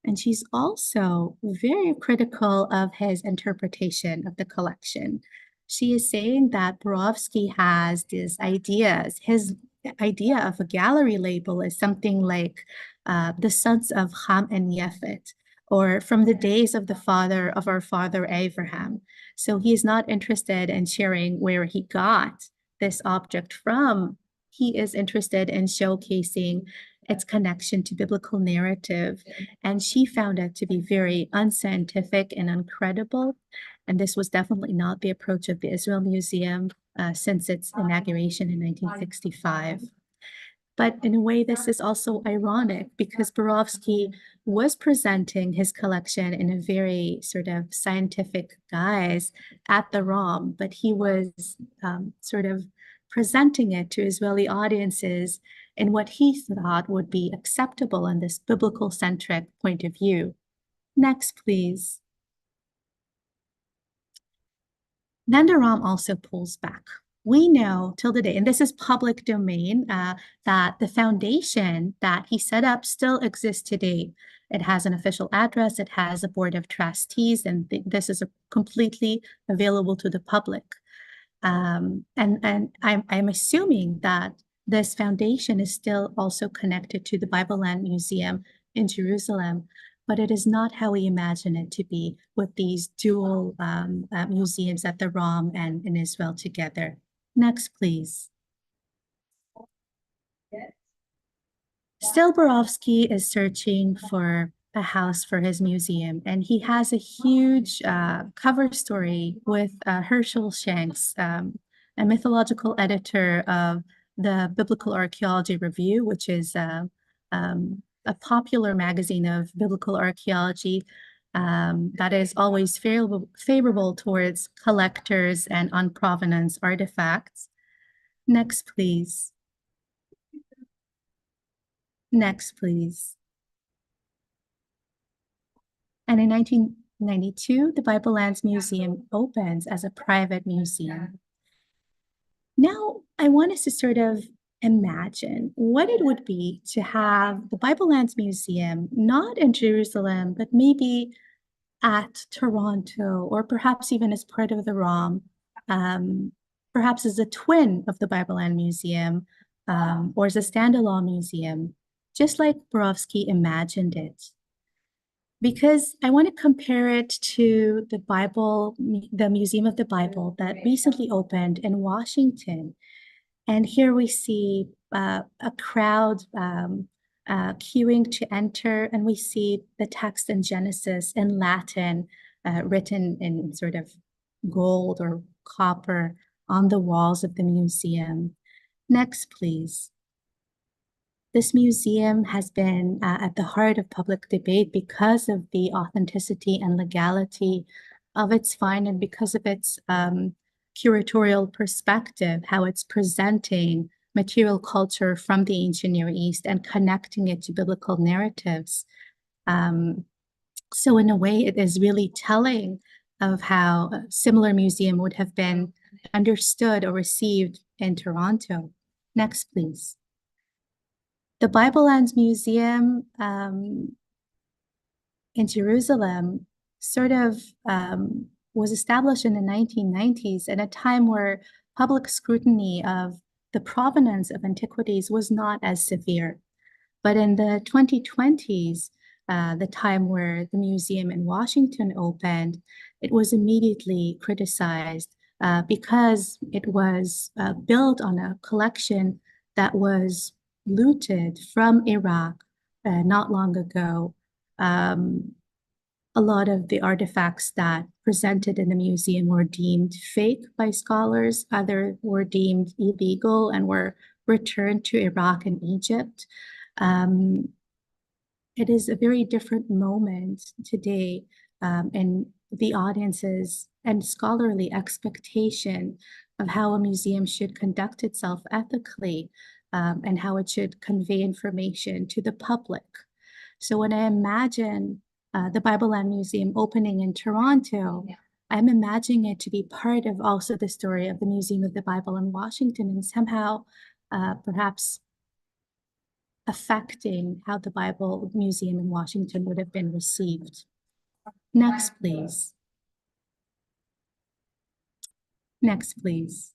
And she's also very critical of his interpretation of the collection. She is saying that Borowski has these ideas. His idea of a gallery label is something like the sons of Ham and Yefet, or from the days of our father Abraham. So he is not interested in sharing where he got this object from. He is interested in showcasing its connection to biblical narrative. And she found it to be very unscientific and incredible. And this was definitely not the approach of the Israel Museum since its inauguration in 1965. But in a way, this is also ironic because Borowski was presenting his collection in a very sort of scientific guise at the ROM, but he was sort of presenting it to Israeli audiences in what he thought would be acceptable in this biblical-centric point of view. Next, please. Then the Ram also pulls back. We know till today, and this is public domain, that the foundation that he set up still exists today. It has an official address, it has a board of trustees, and this is completely available to the public. And I'm assuming that this foundation is still also connected to the Bible Land Museum in Jerusalem, but it is not how we imagine it to be with these dual museums at the Ram and in Israel together. Next, please. Still, Borowski is searching for a house for his museum, and he has a huge cover story with Herschel Shanks, a mythological editor of the Biblical Archaeology Review, which is a popular magazine of biblical archaeology that is always favorable towards collectors and on provenance artifacts. Next, please. Next, please. And in 1992, the Bible Lands Museum opens as a private museum. Now, I want us to sort of imagine what it would be to have the Bible Lands Museum not in Jerusalem, but maybe at Toronto, or perhaps even as part of the ROM, perhaps as a twin of the Bible Land Museum, or as a standalone museum, just like Borowski imagined it. Because I want to compare it to the Bible, the Museum of the Bible that recently opened in Washington. And here we see a crowd queuing to enter, and we see the text in Genesis in Latin, written in sort of gold or copper on the walls of the museum. Next, please. This museum has been at the heart of public debate because of the authenticity and legality of its find, and because of its curatorial perspective, how it's presenting material culture from the ancient Near East and connecting it to biblical narratives. So in a way, it is really telling of how a similar museum would have been understood or received in Toronto. Next, please. The Bible Lands Museum in Jerusalem sort of was established in the 1990s at a time where public scrutiny of the provenance of antiquities was not as severe. But in the 2020s, the time where the museum in Washington opened, it was immediately criticized because it was built on a collection that was looted from Iraq not long ago. A lot of the artifacts that presented in the museum were deemed fake by scholars. Others were deemed illegal and were returned to Iraq and Egypt. It is a very different moment today in the audience's and scholarly expectation of how a museum should conduct itself ethically and how it should convey information to the public. So when I imagine the Bible Land Museum opening in Toronto, I'm imagining it to be part of also the story of the Museum of the Bible in Washington, and somehow perhaps affecting how the Bible Museum in Washington would have been received. Next, please. Next, please.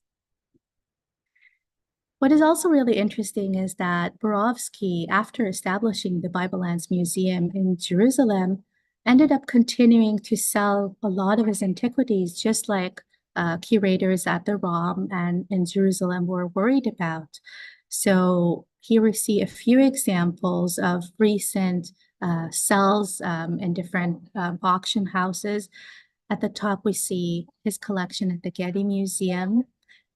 What is also really interesting is that Borowski, after establishing the Bible Lands Museum in Jerusalem, ended up continuing to sell a lot of his antiquities, just like curators at the ROM and in Jerusalem were worried about. So here we see a few examples of recent sales in different auction houses. At the top, we see his collection at the Getty Museum.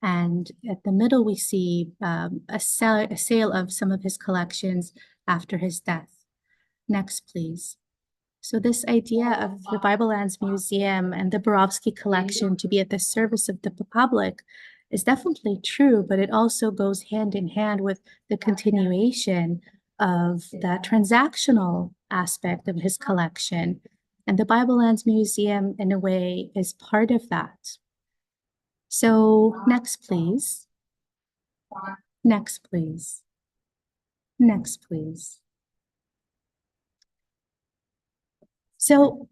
And at the middle, we see a sale of some of his collections after his death. Next, please. So this idea of the Bible Lands Museum and the Borowski collection to be at the service of the public is definitely true, but it also goes hand in hand with the continuation of the transactional aspect of his collection. And the Bible Lands Museum, in a way, is part of that. So next, please. Next, please. Next, please. So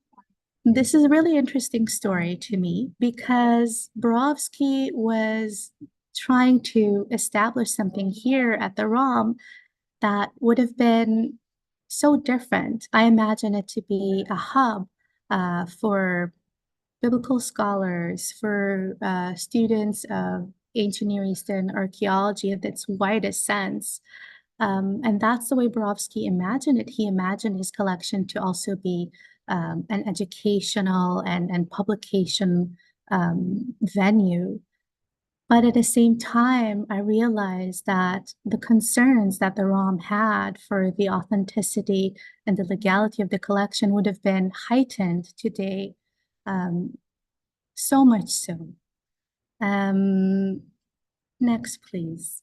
this is a really interesting story to me because Borowski was trying to establish something here at the ROM that would have been so different. I imagine it to be a hub for biblical scholars, for students of ancient Near Eastern archaeology in its widest sense. And that's the way Borowski imagined it. He imagined his collection to also be an educational and publication venue. But at the same time, I realized that the concerns that the ROM had for the authenticity and the legality of the collection would have been heightened today, so much so. Next, please.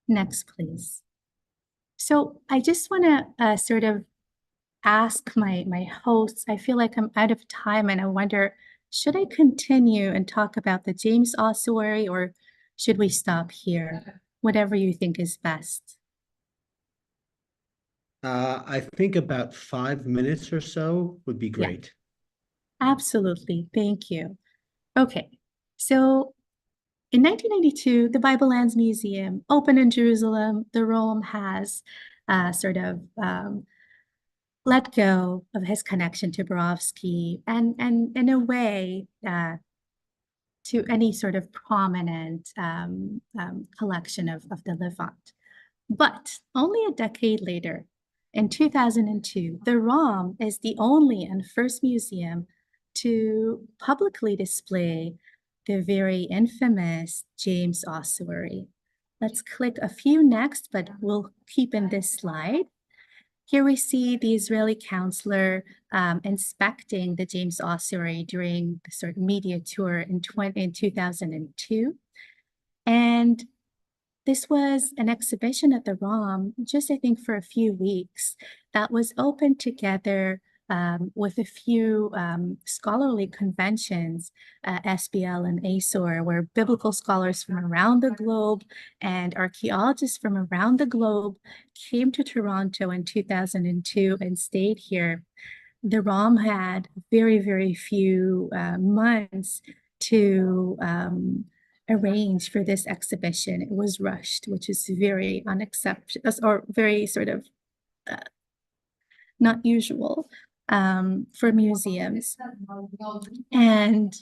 Next, please. So I just want to sort of ask my hosts. I feel like I'm out of time, and I wonder, should I continue and talk about the James ossuary, or should we stop here? Whatever you think is best. I think about 5 minutes or so would be Yeah, great. absolutely. Thank you. Okay, so in 1992, the Bible Lands Museum opened in Jerusalem. The Rome has sort of let go of his connection to Borowski and in a way to any sort of prominent collection of the Levant. But only a decade later, in 2002, the ROM is the only and first museum to publicly display the very infamous James ossuary. Let's click a few next, but we'll keep in this slide. Here we see the Israeli counselor inspecting the James ossuary during the sort of media tour in 2002. And this was an exhibition at the ROM, just I think for a few weeks, that was open together with a few scholarly conventions, SBL and ASOR, where biblical scholars from around the globe and archaeologists from around the globe came to Toronto in 2002 and stayed here. The ROM had very, very few months to arranged for this exhibition. It was rushed, which is very unacceptable or very sort of not usual for museums. And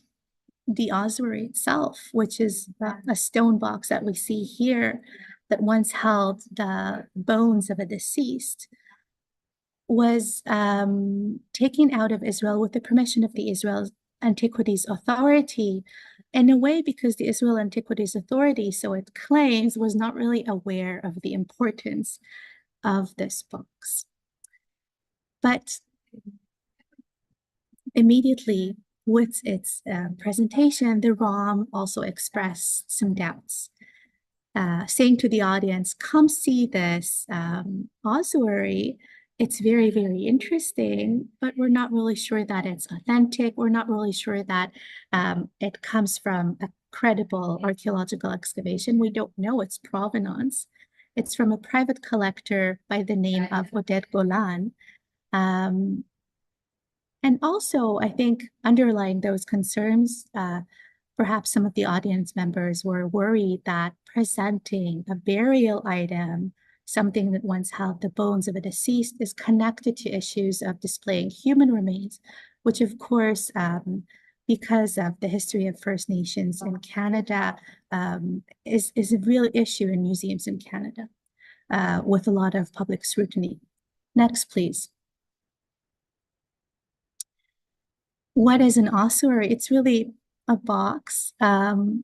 the ossuary itself, which is a stone box that we see here that once held the bones of a deceased, was taken out of Israel with the permission of the Israel Antiquities Authority, in a way because the Israel Antiquities Authority, so it claims, was not really aware of the importance of this box. But immediately with its presentation, the ROM also expressed some doubts, saying to the audience, come see this ossuary. It's very, very interesting, but we're not really sure that it's authentic. We're not really sure that it comes from a credible archaeological excavation. We don't know its provenance. It's from a private collector by the name of Oded Golan. And also, I think underlying those concerns, perhaps some of the audience members were worried that presenting a burial item, something that once held the bones of a deceased, is connected to issues of displaying human remains, which of course, because of the history of First Nations in Canada, is a real issue in museums in Canada with a lot of public scrutiny. Next, please. What is an ossuary? It's really a box,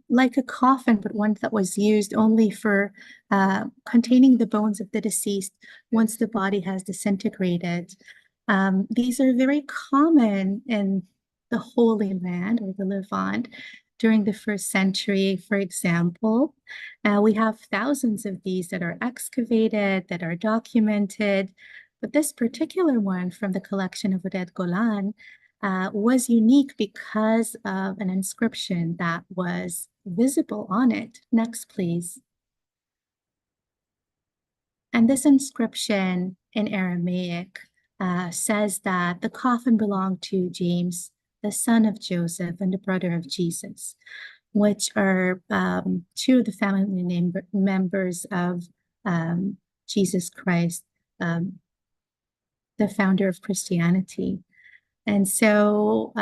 like a coffin, but one that was used only for containing the bones of the deceased once the body has disintegrated. These are very common in the Holy Land or the Levant during the first century, for example. We have thousands of these that are excavated, that are documented. But this particular one from the collection of Oded Golan was unique because of an inscription that was visible on it. Next, please. And this inscription in Aramaic says that the coffin belonged to James, the son of Joseph and the brother of Jesus, which are two of the family members of Jesus Christ, the founder of Christianity. And so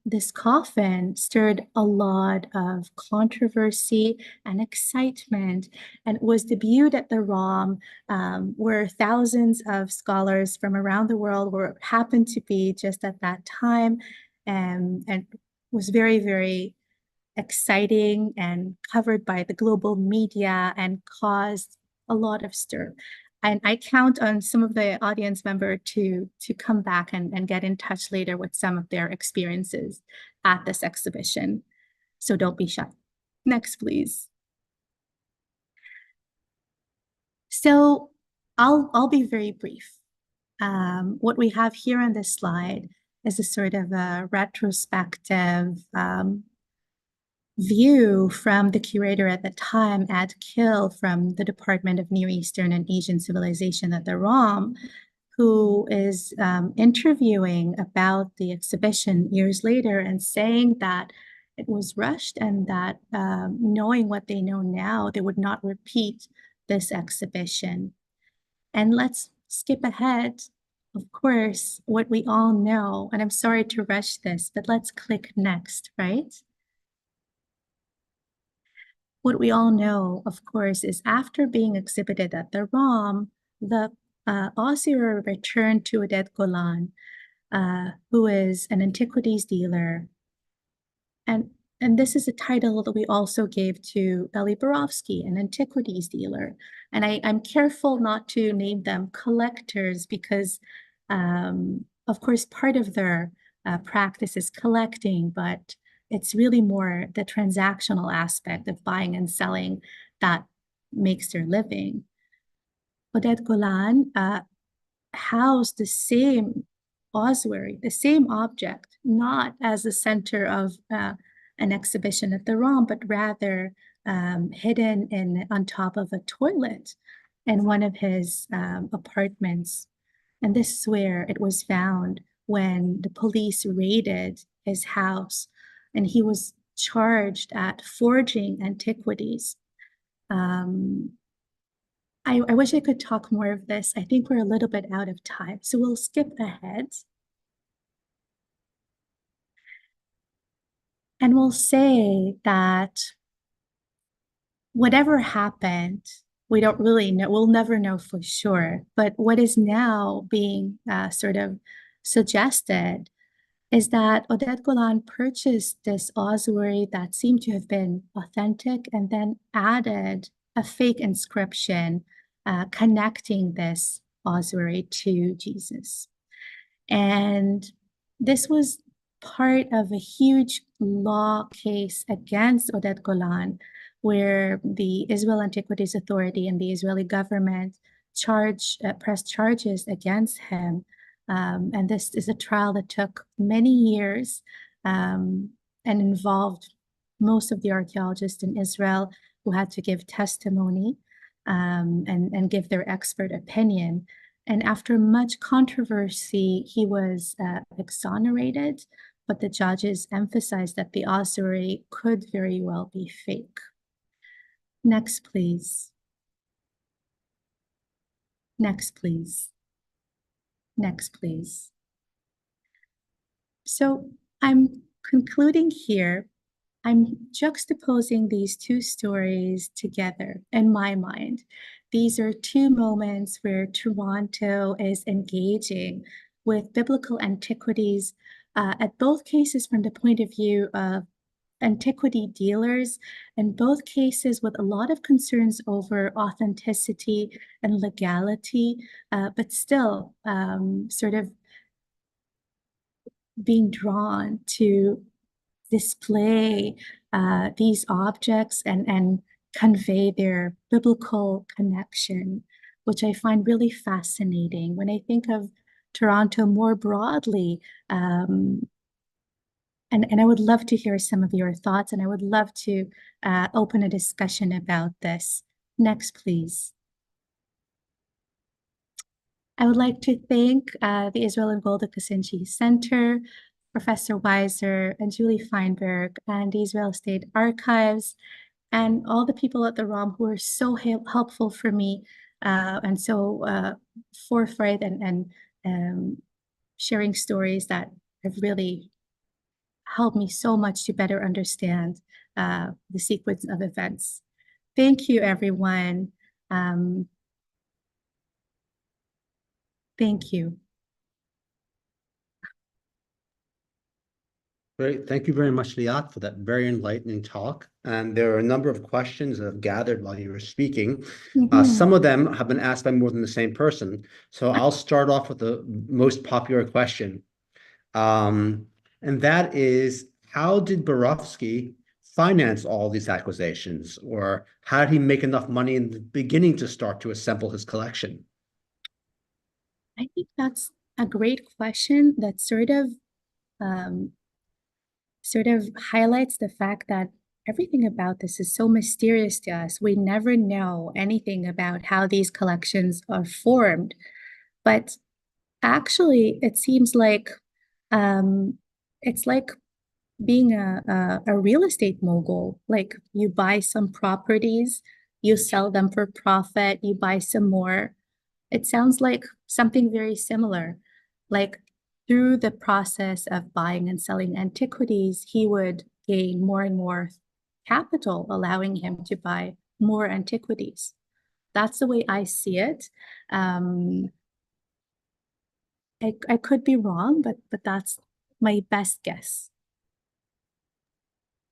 this coffin stirred a lot of controversy and excitement, and it was debuted at the ROM, where thousands of scholars from around the world happened to be just at that time, and was very, very exciting and covered by the global media and caused a lot of stir. And I count on some of the audience member to come back and get in touch later with some of their experiences at this exhibition. So don't be shy. Next, please. So I'll be very brief. What we have here on this slide is a sort of a retrospective view from the curator at the time, Ad Kill, from the Department of Near Eastern and Asian Civilization at the ROM, who is interviewing about the exhibition years later and saying that it was rushed and that knowing what they know now, they would not repeat this exhibition. And let's skip ahead. Of course, what we all know, and I'm sorry to rush this, but let's click next, right? What we all know, of course, is after being exhibited at the ROM, the ossuary returned to Oded Golan, who is an antiquities dealer. And this is a title that we also gave to Elie Borowski, an antiquities dealer. And I'm careful not to name them collectors because, of course, part of their practice is collecting, but it's really more the transactional aspect of buying and selling that makes their living. Oded Golan housed the same ossuary, the same object, not as the center of an exhibition at the ROM, but rather hidden on top of a toilet in one of his apartments. And this is where it was found when the police raided his house, and he was charged at forging antiquities. I wish I could talk more of this. I think we're a little bit out of time, so we'll skip ahead. And we'll say that whatever happened, we don't really know, we'll never know for sure. But what is now being sort of suggested is that Oded Golan purchased this ossuary that seemed to have been authentic and then added a fake inscription connecting this ossuary to Jesus. And this was part of a huge law case against Oded Golan, where the Israel Antiquities Authority and the Israeli government pressed charges against him. And this is a trial that took many years and involved most of the archaeologists in Israel who had to give testimony and give their expert opinion. And after much controversy, he was exonerated, but the judges emphasized that the ossuary could very well be fake. Next, please. Next, please. Next, please. So I'm concluding here. I'm juxtaposing these two stories together in my mind. These are two moments where Toronto is engaging with biblical antiquities, at both cases from the point of view of antiquity dealers, in both cases with a lot of concerns over authenticity and legality, but still sort of being drawn to display these objects and convey their biblical connection, which I find really fascinating. When I think of Toronto more broadly, and I would love to hear some of your thoughts, and I would love to open a discussion about this. Next, please. I would like to thank the Israeli Oded Center, Professor Weiser, and Julie Feinberg, and the Israel State Archives, and all the people at the ROM who are so helpful for me and so forthright and sharing stories that have really helped me so much to better understand the sequence of events. Thank you, everyone. Thank you. Great. Thank you very much, Liat, for that very enlightening talk. And there are a number of questions that have gathered while you were speaking. Some of them have been asked by more than the same person. So I'll start off with the most popular question. And that is, how did Borowski finance all these acquisitions? Or how did he make enough money in the beginning to start to assemble his collection? I think that's a great question that sort of highlights the fact that everything about this is so mysterious to us. We never know anything about how these collections are formed. But actually, it seems like it's like being a real estate mogul. Like you buy some properties, you sell them for profit, you buy some more. It sounds like something very similar. Like through the process of buying and selling antiquities, he would gain more and more capital, allowing him to buy more antiquities. That's the way I see it. I could be wrong, but that's my best guess.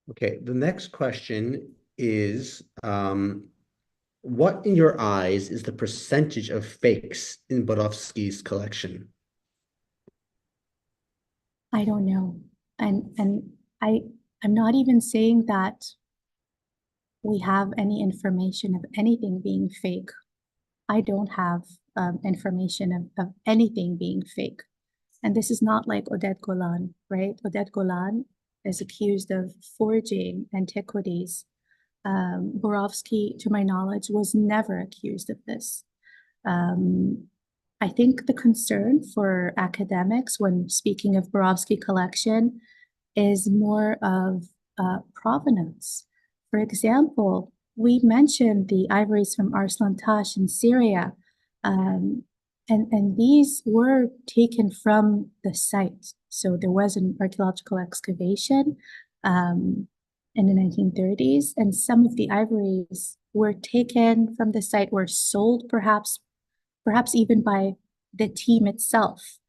Okay, the next question is, what in your eyes is the percentage of fakes in Borowski's collection? I don't know. And I'm not even saying that we have any information of anything being fake. I don't have information of anything being fake. And this is not like Oded Golan, right? Oded Golan is accused of forging antiquities. Borowski, to my knowledge, was never accused of this. I think the concern for academics when speaking of Borowski collection is more of provenance. For example, we mentioned the ivories from Arslan Tash in Syria, and these were taken from the site. So there was an archaeological excavation in the 1930s, and some of the ivories were taken from the site, were sold perhaps even by the team itself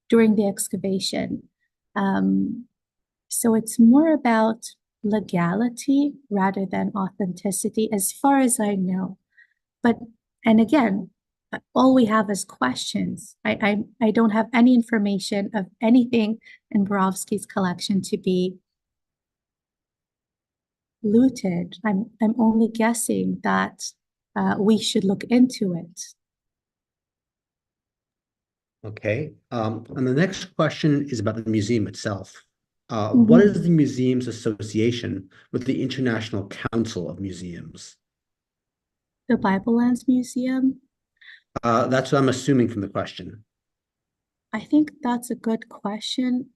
during the excavation. So it's more about legality rather than authenticity, as far as I know. But, and again, all we have is questions. I don't have any information of anything in Borowski's collection to be looted. I'm only guessing that we should look into it. Okay, and the next question is about the museum itself. What Mhm. is the museum's association with the International Council of Museums? The Bible Lands Museum. That's what I'm assuming from the question. I think that's a good question.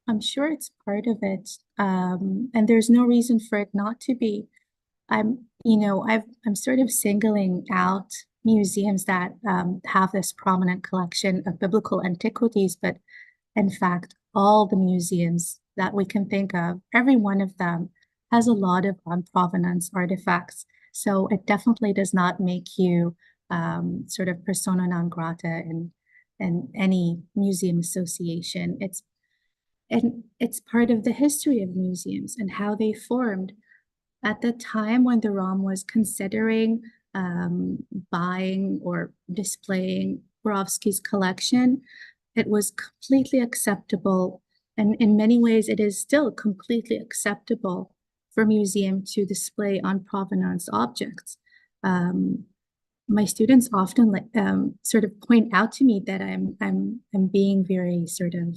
I'm sure it's part of it. And there's no reason for it not to be. I'm sort of singling out museums that have this prominent collection of biblical antiquities, but in fact, all the museums that we can think of, every one of them has a lot of provenance artifacts. So it definitely does not make you sort of persona non grata in any museum association. It's part of the history of museums and how they formed. At the time when the ROM was considering buying or displaying Borowski's collection, it was completely acceptable. And in many ways, it is still completely acceptable for museum to display on provenance objects. My students often sort of point out to me that I'm being very sort of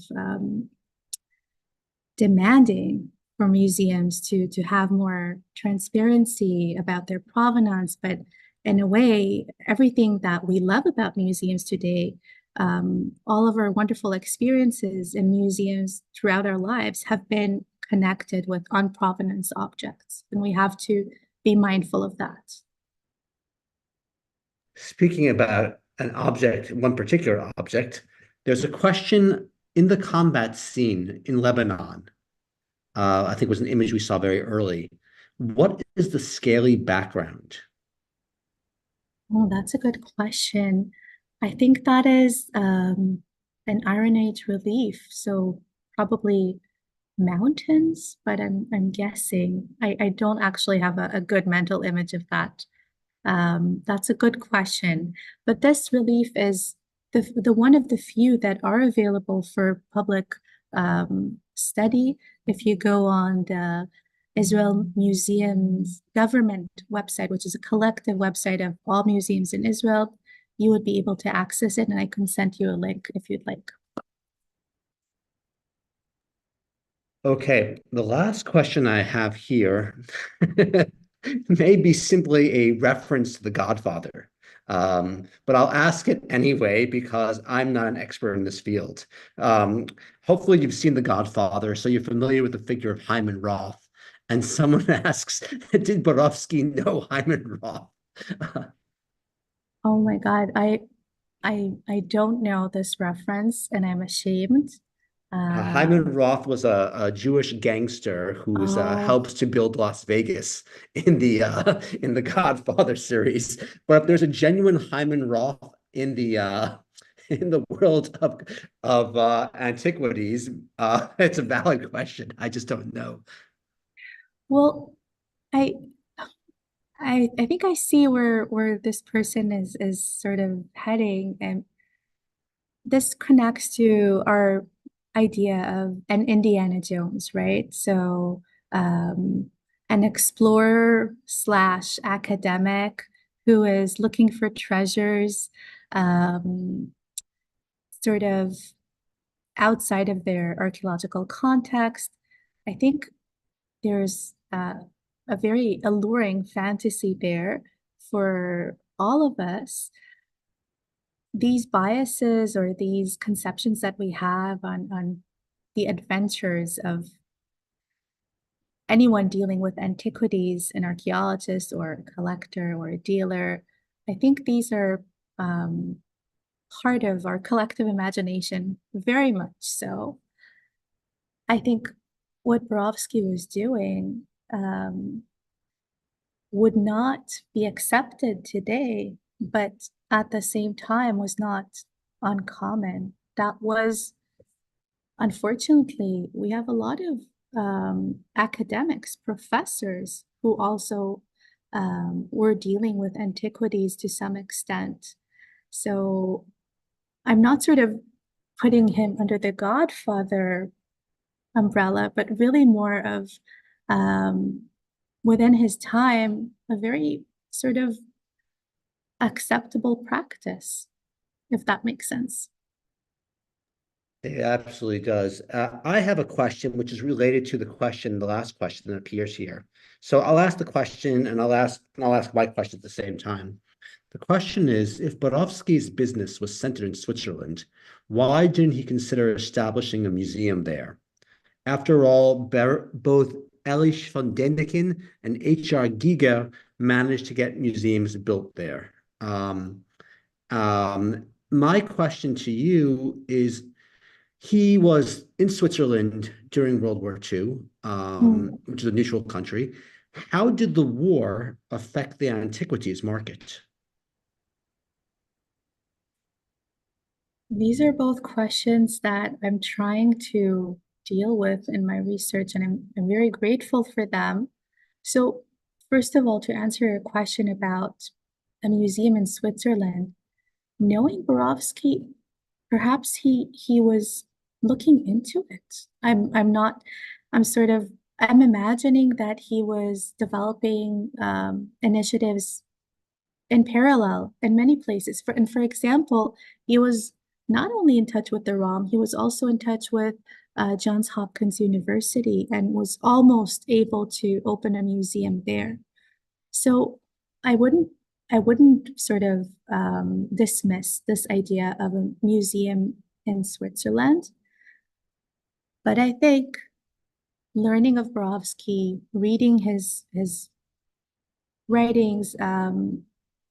demanding for museums to have more transparency about their provenance, but in a way, everything that we love about museums today, all of our wonderful experiences in museums throughout our lives have been connected with on-provenance objects, and we have to be mindful of that. Speaking about an object, one particular object, there's a question in the combat scene in Lebanon. I think it was an image we saw very early. What is the scaly background? Oh, that's a good question. I think that is an Iron Age relief, so probably mountains, but I'm guessing. I don't actually have a good mental image of that. That's a good question. But this relief is the one of the few that are available for public study. If you go on the Israel Museum's government website, which is a collective website of all museums in Israel, you would be able to access it, and I can send you a link if you'd like. Okay, the last question I have here may be simply a reference to The Godfather. But I'll ask it anyway because I'm not an expert in this field. Hopefully, you've seen The Godfather, so you're familiar with the figure of Hyman Roth. And someone asks, did Borowski know Hyman Roth? Oh my God, I don't know this reference, and I'm ashamed. Hyman Um, Roth was a Jewish gangster who oh, helps to build Las Vegas in the Godfather series. But if there's a genuine Hyman Roth in the world of antiquities, it's a valid question. I just don't know. well, I I think I see where this person is sort of heading, and this connects to our idea of an Indiana Jones, right? So, an explorer slash academic who is looking for treasures, um, sort of outside of their archaeological context. I think there's a very alluring fantasy there for all of us. These biases or these conceptions that we have on the adventures of anyone dealing with antiquities, an archaeologist or a collector or a dealer, I think these are um, part of our collective imagination, very much so. I think what Borowski was doing would not be accepted today, but at the same time was not uncommon. That was, unfortunately, we have a lot of academics, professors who also were dealing with antiquities to some extent. So I'm not sort of putting him under the Godfather umbrella, but really more of um, within his time, a very sort of acceptable practice, if that makes sense. It absolutely does. I have a question which is related to the last question that appears here. So I'll ask the question and I'll ask my question at the same time. The question is, if Borowski's business was centered in Switzerland, why didn't he consider establishing a museum there? After all, both Elie von Däniken and H.R. Giger managed to get museums built there. My question to you is, he was in Switzerland during World War II, Mm. which is a neutral country. How did the war affect the antiquities market? These are both questions that I'm trying to deal with in my research, and I'm very grateful for them. So, first of all, to answer your question about a museum in Switzerland, knowing Borowski, perhaps he was looking into it. I'm not, I'm sort of I'm imagining that he was developing initiatives in parallel in many places. For example, he was not only in touch with the ROM, he was also in touch with Johns Hopkins University and was almost able to open a museum there. So I wouldn't I wouldn't sort of dismiss this idea of a museum in Switzerland, but I think learning of Borowski, reading his writings,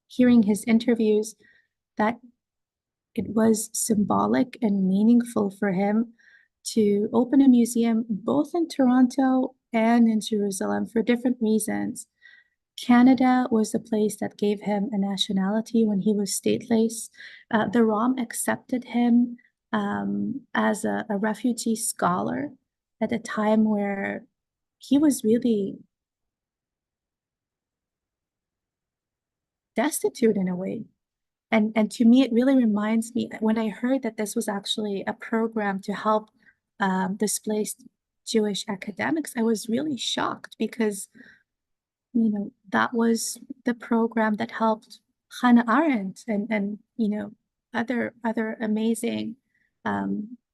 hearing his interviews, that it was symbolic and meaningful for him to open a museum both in Toronto and in Jerusalem for different reasons. Canada was the place that gave him a nationality when he was stateless. The ROM accepted him as a refugee scholar at a time where he was really destitute in a way. And to me, it really reminds me when I heard that this was actually a program to help displaced Jewish academics, I was really shocked because, that was the program that helped Hannah Arendt and other amazing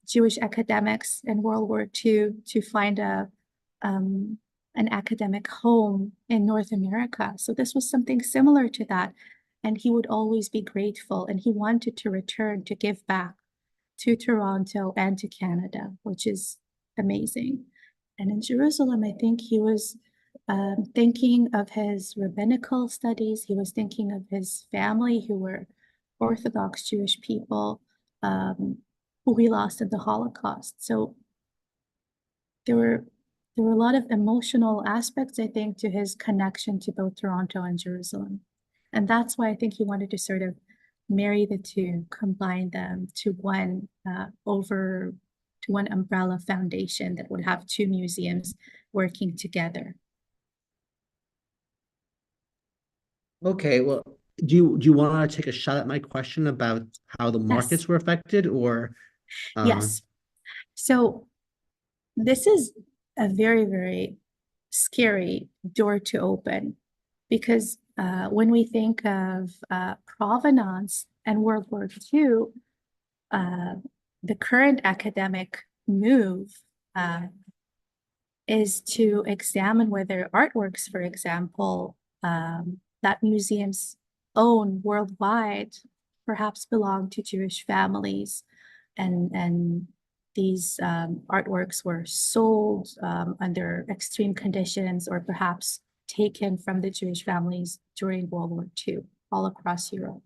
Jewish academics in World War II to find um, an academic home in North America. So this was something similar to that. And he would always be grateful and he wanted to return to give back to Toronto and to Canada, which is amazing. And in Jerusalem, I think he was thinking of his rabbinical studies. He was thinking of his family, who were Orthodox Jewish people who we lost in the Holocaust. So there were a lot of emotional aspects, I think, to his connection to both Toronto and Jerusalem. And that's why I think he wanted to sort of marry the two, combine them to one umbrella foundation that would have two museums working together. Okay, well, do you want to take a shot at my question about how the Yes, markets were affected, or uh, yes. So this is a very, very scary door to open because when we think of provenance and World War II, the current academic move is to examine whether artworks, for example, that museums own worldwide, perhaps belong to Jewish families, and these artworks were sold under extreme conditions, or perhaps taken from the Jewish families during World War II, all across Europe.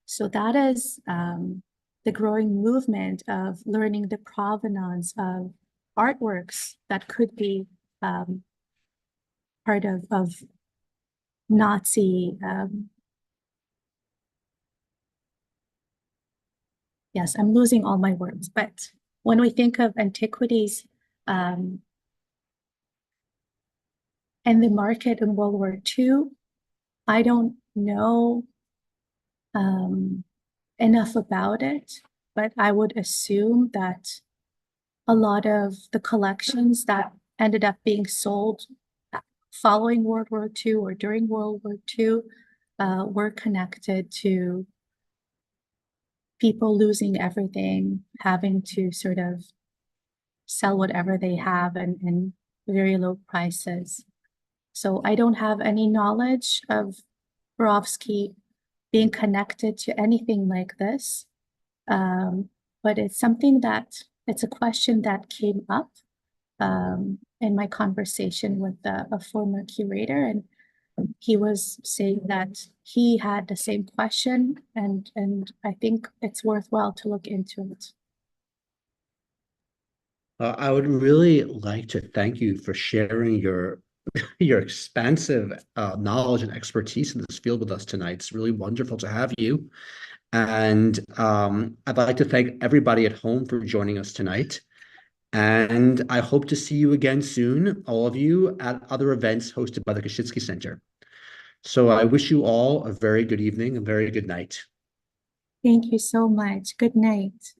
So that is the growing movement of learning the provenance of artworks that could be part of Nazi. Yes, I'm losing all my words, but when we think of antiquities um, and the market in World War II, I don't know um, enough about it, but I would assume that a lot of the collections that ended up being sold following World War II or during World War II were connected to people losing everything, having to sort of sell whatever they have and very low prices. So I don't have any knowledge of Borowski being connected to anything like this. But it's a question that came up in my conversation with a former curator, and he was saying that he had the same question, and I think it's worthwhile to look into it. I would really like to thank you for sharing your expansive knowledge and expertise in this field with us tonight. It's really wonderful to have you. And I'd like to thank everybody at home for joining us tonight. And I hope to see you again soon, all of you, at other events hosted by the Koshitsky Center. So I wish you all a very good evening, a very good night. Thank you so much. Good night.